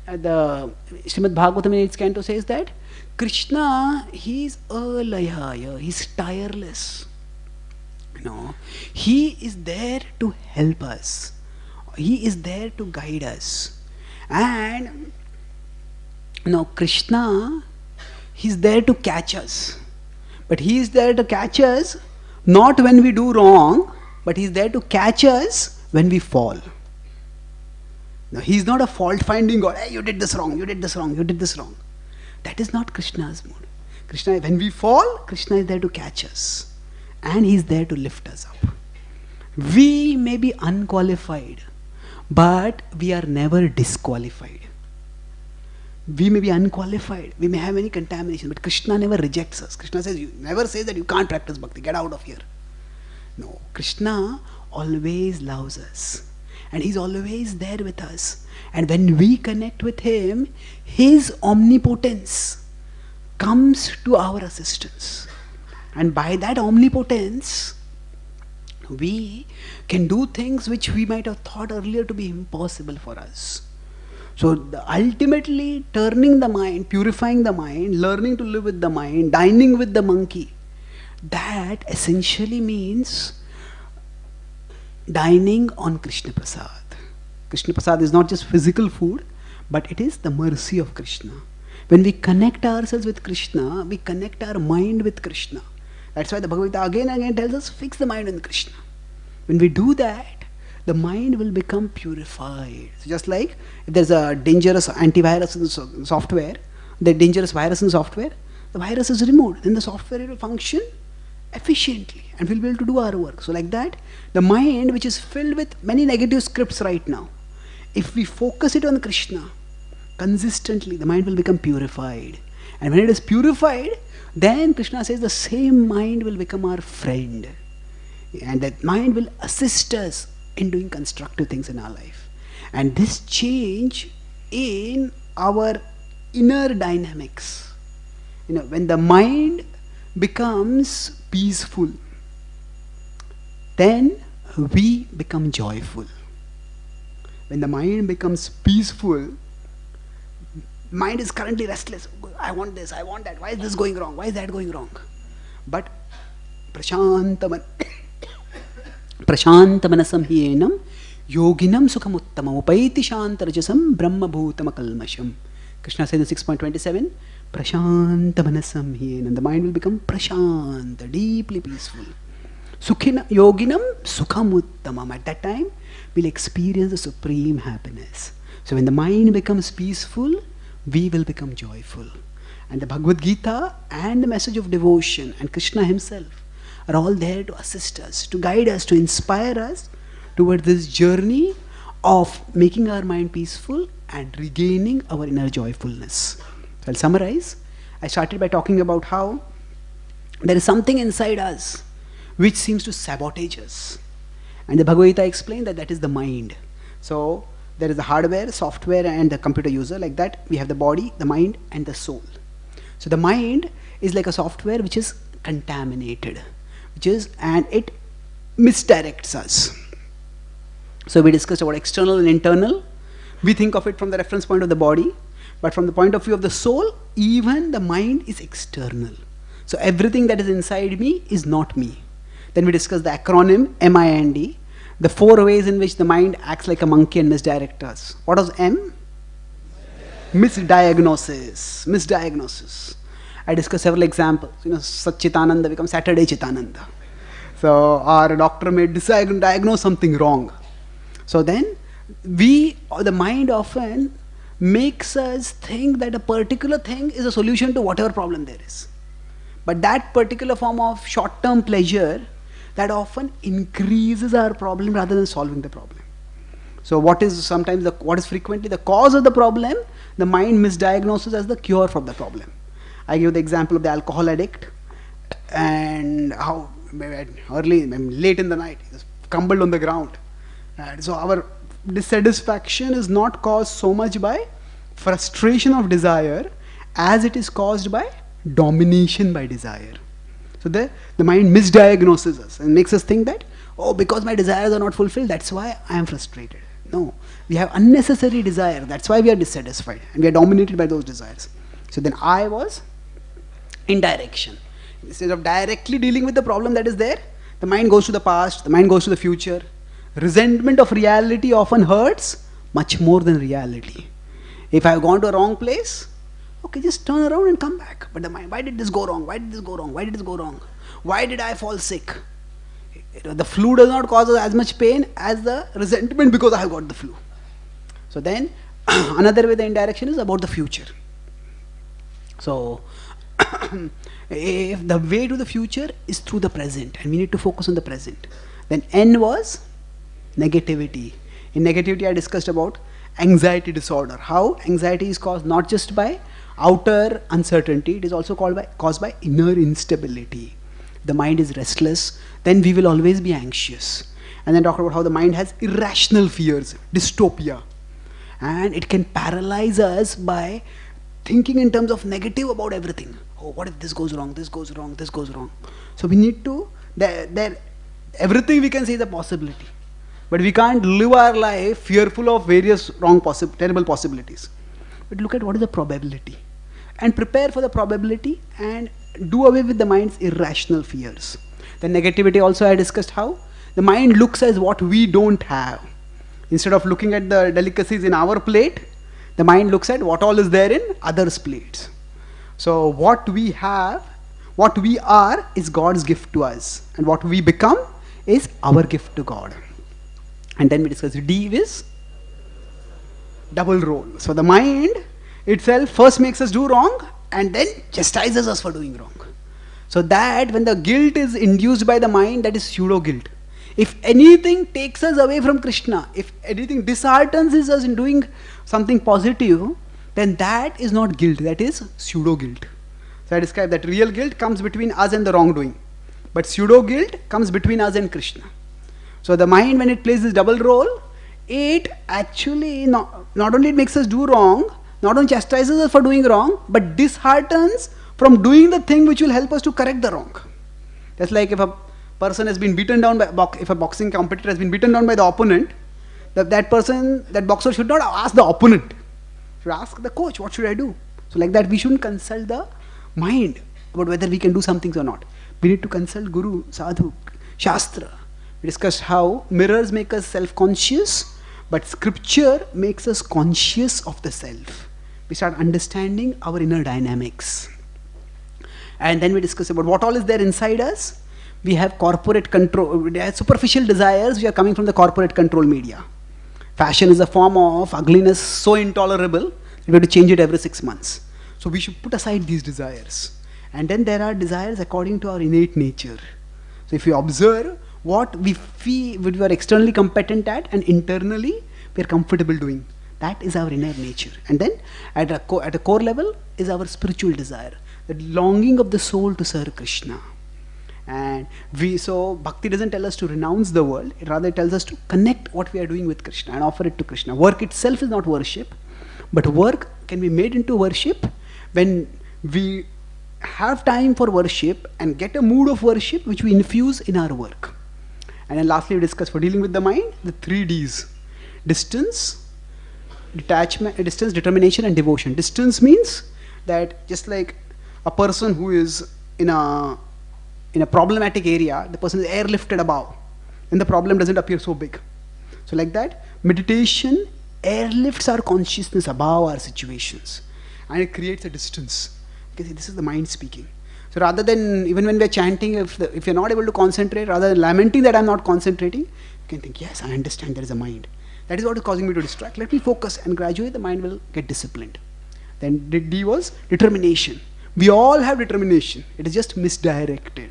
The Srimad Bhagavatam in its canto says that Krishna, He's alayaya, He's tireless. He is there to help us. He is there to guide us. And Krishna, He's there to catch us. But He is there to catch us not when we do wrong, but He's there to catch us when we fall. Now, He's not a fault-finding God. Hey, you did this wrong, you did this wrong, you did this wrong. That is not Krishna's mood. Krishna, when we fall, Krishna is there to catch us. And He's there to lift us up. We may be unqualified, but we are never disqualified. We may be unqualified, we may have any contamination, but Krishna never rejects us. Krishna never says that you can't practice bhakti, get out of here. No, Krishna always loves us. And He's always there with us. And when we connect with Him, His omnipotence comes to our assistance. And by that omnipotence, we can do things which we might have thought earlier to be impossible for us. So ultimately, turning the mind, purifying the mind, learning to live with the mind, dining with the monkey, that essentially means dining on Krishna Prasad. Krishna Prasad is not just physical food, but it is the mercy of Krishna. When we connect ourselves with Krishna, we connect our mind with Krishna. That's why the Bhagavad-gita again and again tells us, fix the mind on Krishna. When we do that, the mind will become purified. So just like if there's a dangerous antivirus in software, the dangerous virus in software, the virus is removed, then the software will function efficiently and we'll be able to do our work. So like that, the mind, which is filled with many negative scripts right now, if we focus it on Krishna consistently, the mind will become purified. And when it is purified, then Krishna says the same mind will become our friend. And that mind will assist us in doing constructive things in our life. And this change in our inner dynamics, when the mind becomes peaceful, then we become joyful. When the mind becomes peaceful, mind is currently restless. I want this, I want that. Why is this going wrong? Why is that going wrong? But prashantamanasam hiyenam yoginam sukhamuttamam upaiti shantarajasam brahmabhutama kalmasham. Krishna says in 6.27, prashantamanasam hiyenam. The mind will become prashanta, deeply peaceful. Yoginam sukhamuttamam. At that time, we'll experience the supreme happiness. So when the mind becomes peaceful, we will become joyful. And the Bhagavad-gita and the message of devotion and Krishna himself are all there to assist us, to guide us, to inspire us towards this journey of making our mind peaceful and regaining our inner joyfulness. So I'll summarize. I started by talking about how there is something inside us which seems to sabotage us. And the Bhagavad-gita explained that is the mind. So there is the hardware, software and the computer user. Like that, we have the body, the mind and the soul. So the mind is like a software which is contaminated, and it misdirects us. So we discussed about external and internal. We think of it from the reference point of the body, but from the point of view of the soul, even the mind is external. So everything that is inside me is not me. Then we discussed the acronym MIND, the 4 ways in which the mind acts like a monkey and misdirects us. What was M? Misdiagnosis. I discussed several examples. Satchitananda becomes Saturday Chitananda. So our doctor may diagnose something wrong. So then the mind often makes us think that a particular thing is a solution to whatever problem there is. But that particular form of short-term pleasure, that often increases our problem rather than solving the problem. So what is frequently the cause of the problem, the mind misdiagnoses as the cure for the problem. I give the example of the alcohol addict and how late in the night he was crumbled on the ground. And so our dissatisfaction is not caused so much by frustration of desire as it is caused by domination by desire. So the mind misdiagnoses us and makes us think that, because my desires are not fulfilled, that's why I am frustrated. No, we have unnecessary desire, that's why we are dissatisfied and we are dominated by those desires. So then I was in direction. Instead of directly dealing with the problem that is there, the mind goes to the past, the mind goes to the future. Resentment of reality often hurts much more than reality. If I have gone to a wrong place, okay, just turn around and come back. But the mind, why did this go wrong? Why did this go wrong? Why did this go wrong? Why did I fall sick? The flu does not cause us as much pain as the resentment because I have got the flu. So then, another way the indirection is about the future. So, if the way to the future is through the present and we need to focus on the present, then N was negativity. In negativity I discussed about anxiety disorder. How anxiety is caused not just by outer uncertainty, it is also caused by inner instability. The mind is restless, then we will always be anxious. And then talked about how the mind has irrational fears, dystopia. And it can paralyze us by thinking in terms of negative about everything. Oh, what if this goes wrong, this goes wrong, this goes wrong. So we need to, everything we can say is a possibility. But we can't live our life fearful of various terrible possibilities. But look at what is the probability. And prepare for the probability and do away with the mind's irrational fears. The negativity also I discussed how the mind looks as what we don't have. Instead of looking at the delicacies in our plate, the mind looks at what all is there in others' plates. So what we have, what we are is God's gift to us. And what we become is our gift to God. And then we discuss D is double role. So the mind itself first makes us do wrong and then chastises us for doing wrong. So that when the guilt is induced by the mind, that is pseudo guilt. If anything takes us away from Krishna, if anything disheartens us in doing something positive, then that is not guilt, that is pseudo guilt. So I describe that real guilt comes between us and the wrongdoing, but pseudo guilt comes between us and Krishna. So the mind, when it plays this double role, it actually not only it makes us do wrong, not only chastises us for doing wrong, but disheartens from doing the thing which will help us to correct the wrong. That's like if a person has been beaten down by, if a boxing competitor has been beaten down by the opponent, that boxer should not ask the opponent, should ask the coach, what should I do? So like that we shouldn't consult the mind about whether we can do some things or not. We need to consult Guru, Sadhu, Shastra. We discussed how mirrors make us self-conscious, but scripture makes us conscious of the self. We start understanding our inner dynamics. And then we discuss about what all is there inside us. We have corporate control, we have superficial desires which are coming from the corporate control media. Fashion is a form of ugliness so intolerable that we have to change it every 6 months. So we should put aside these desires. And then there are desires according to our innate nature. So if we observe what we feel, what we are externally competent at and internally we are comfortable doing, that is our inner nature. And then at a core level is our spiritual desire, the longing of the soul to serve Krishna. And so bhakti doesn't tell us to renounce the world, it rather tells us to connect what we are doing with Krishna and offer it to Krishna. Work itself is not worship, but work can be made into worship when we have time for worship and get a mood of worship which we infuse in our work. And then lastly we discuss for dealing with the mind, the 3 Ds. Distance, detachment, distance, determination and devotion. Distance means that just like a person who is in a problematic area, the person is airlifted above, and the problem doesn't appear so big. So like that, meditation airlifts our consciousness above our situations, and it creates a distance. Because this is the mind speaking. So rather than, even when we are chanting, if you're not able to concentrate, rather than lamenting that I'm not concentrating, you can think, yes, I understand there is a mind. That is what is causing me to distract. Let me focus, and gradually the mind will get disciplined. Then D was determination. We all have determination. It is just misdirected.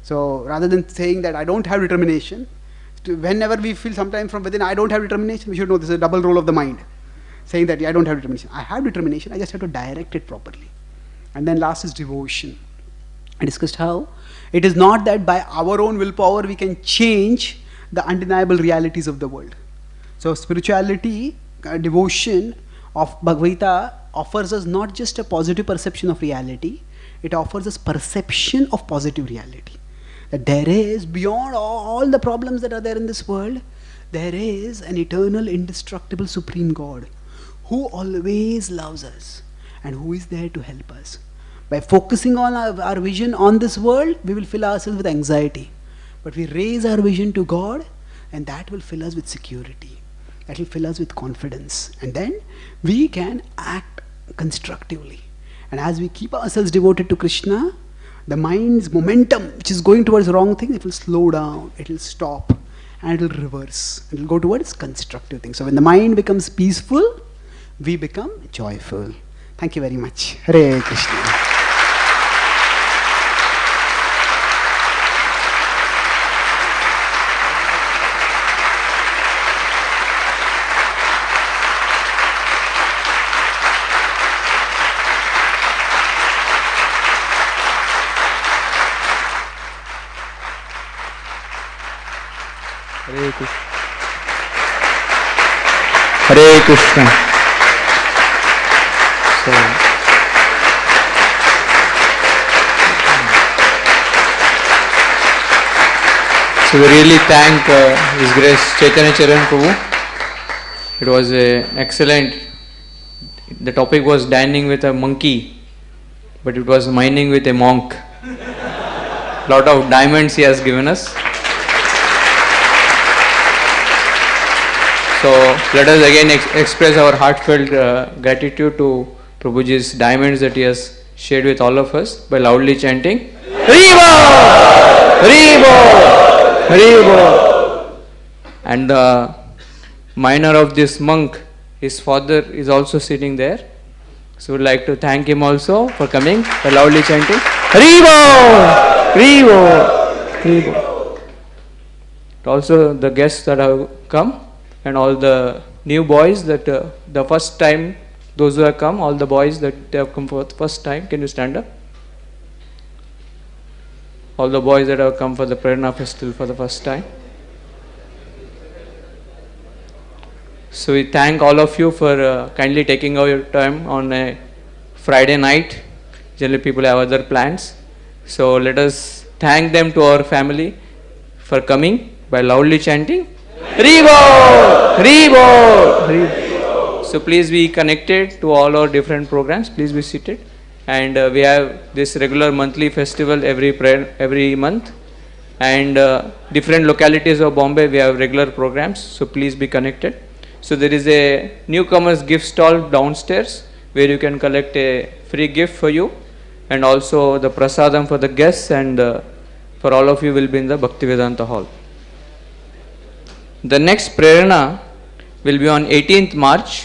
So rather than saying that I don't have determination, whenever we feel sometimes from within I don't have determination, we should know this is a double role of the mind. Saying that I don't have determination. I have determination, I just have to direct it properly. And then last is devotion. I discussed how it is not that by our own willpower we can change the undeniable realities of the world. So spirituality, devotion of Bhagavad-gita offers us not just a positive perception of reality, it offers us perception of positive reality. That there is, beyond all the problems that are there in this world, there is an eternal, indestructible, supreme God who always loves us and who is there to help us. By focusing on our vision on this world, we will fill ourselves with anxiety. But we raise our vision to God, and that will fill us with security. That will fill us with confidence. And then we can act constructively. And as we keep ourselves devoted to Krishna, the mind's momentum, which is going towards wrong things, it will slow down, it will stop, and it will reverse. It will go towards constructive things. So when the mind becomes peaceful, we become joyful. Thank you very much. Hare Krishna. Hare Hare Krishna. So we really thank His Grace Chaitanya Charan Prabhu. It was excellent. The topic was dining with a monkey, but it was mining with a monk. Lot of diamonds he has given us. So let us again express our heartfelt gratitude to Prabhuji's diamonds that he has shared with all of us by loudly chanting Haribo! Haribo! Haribo! And the miner of this monk, his father is also sitting there. So we would like to thank him also for coming by loudly chanting Haribo! Haribo! Haribo! Also the guests that have come and all the new boys that the first time, those who have come, all the boys that they have come for the first time, can you stand up? All the boys that have come for the Prerna Festival for the first time. So we thank all of you for kindly taking out your time on a Friday night. Generally people have other plans. So let us thank them to our family for coming by loudly chanting Haribo! Haribo! Haribo! So please be connected to all our different programs. Please be seated. And we have this regular monthly festival every month. And different localities of Bombay we have regular programs. So please be connected. So there is a newcomers gift stall downstairs where you can collect a free gift for you. And also the prasadam for the guests and for all of you will be in the Bhaktivedanta hall. The next Prerna will be on 18th March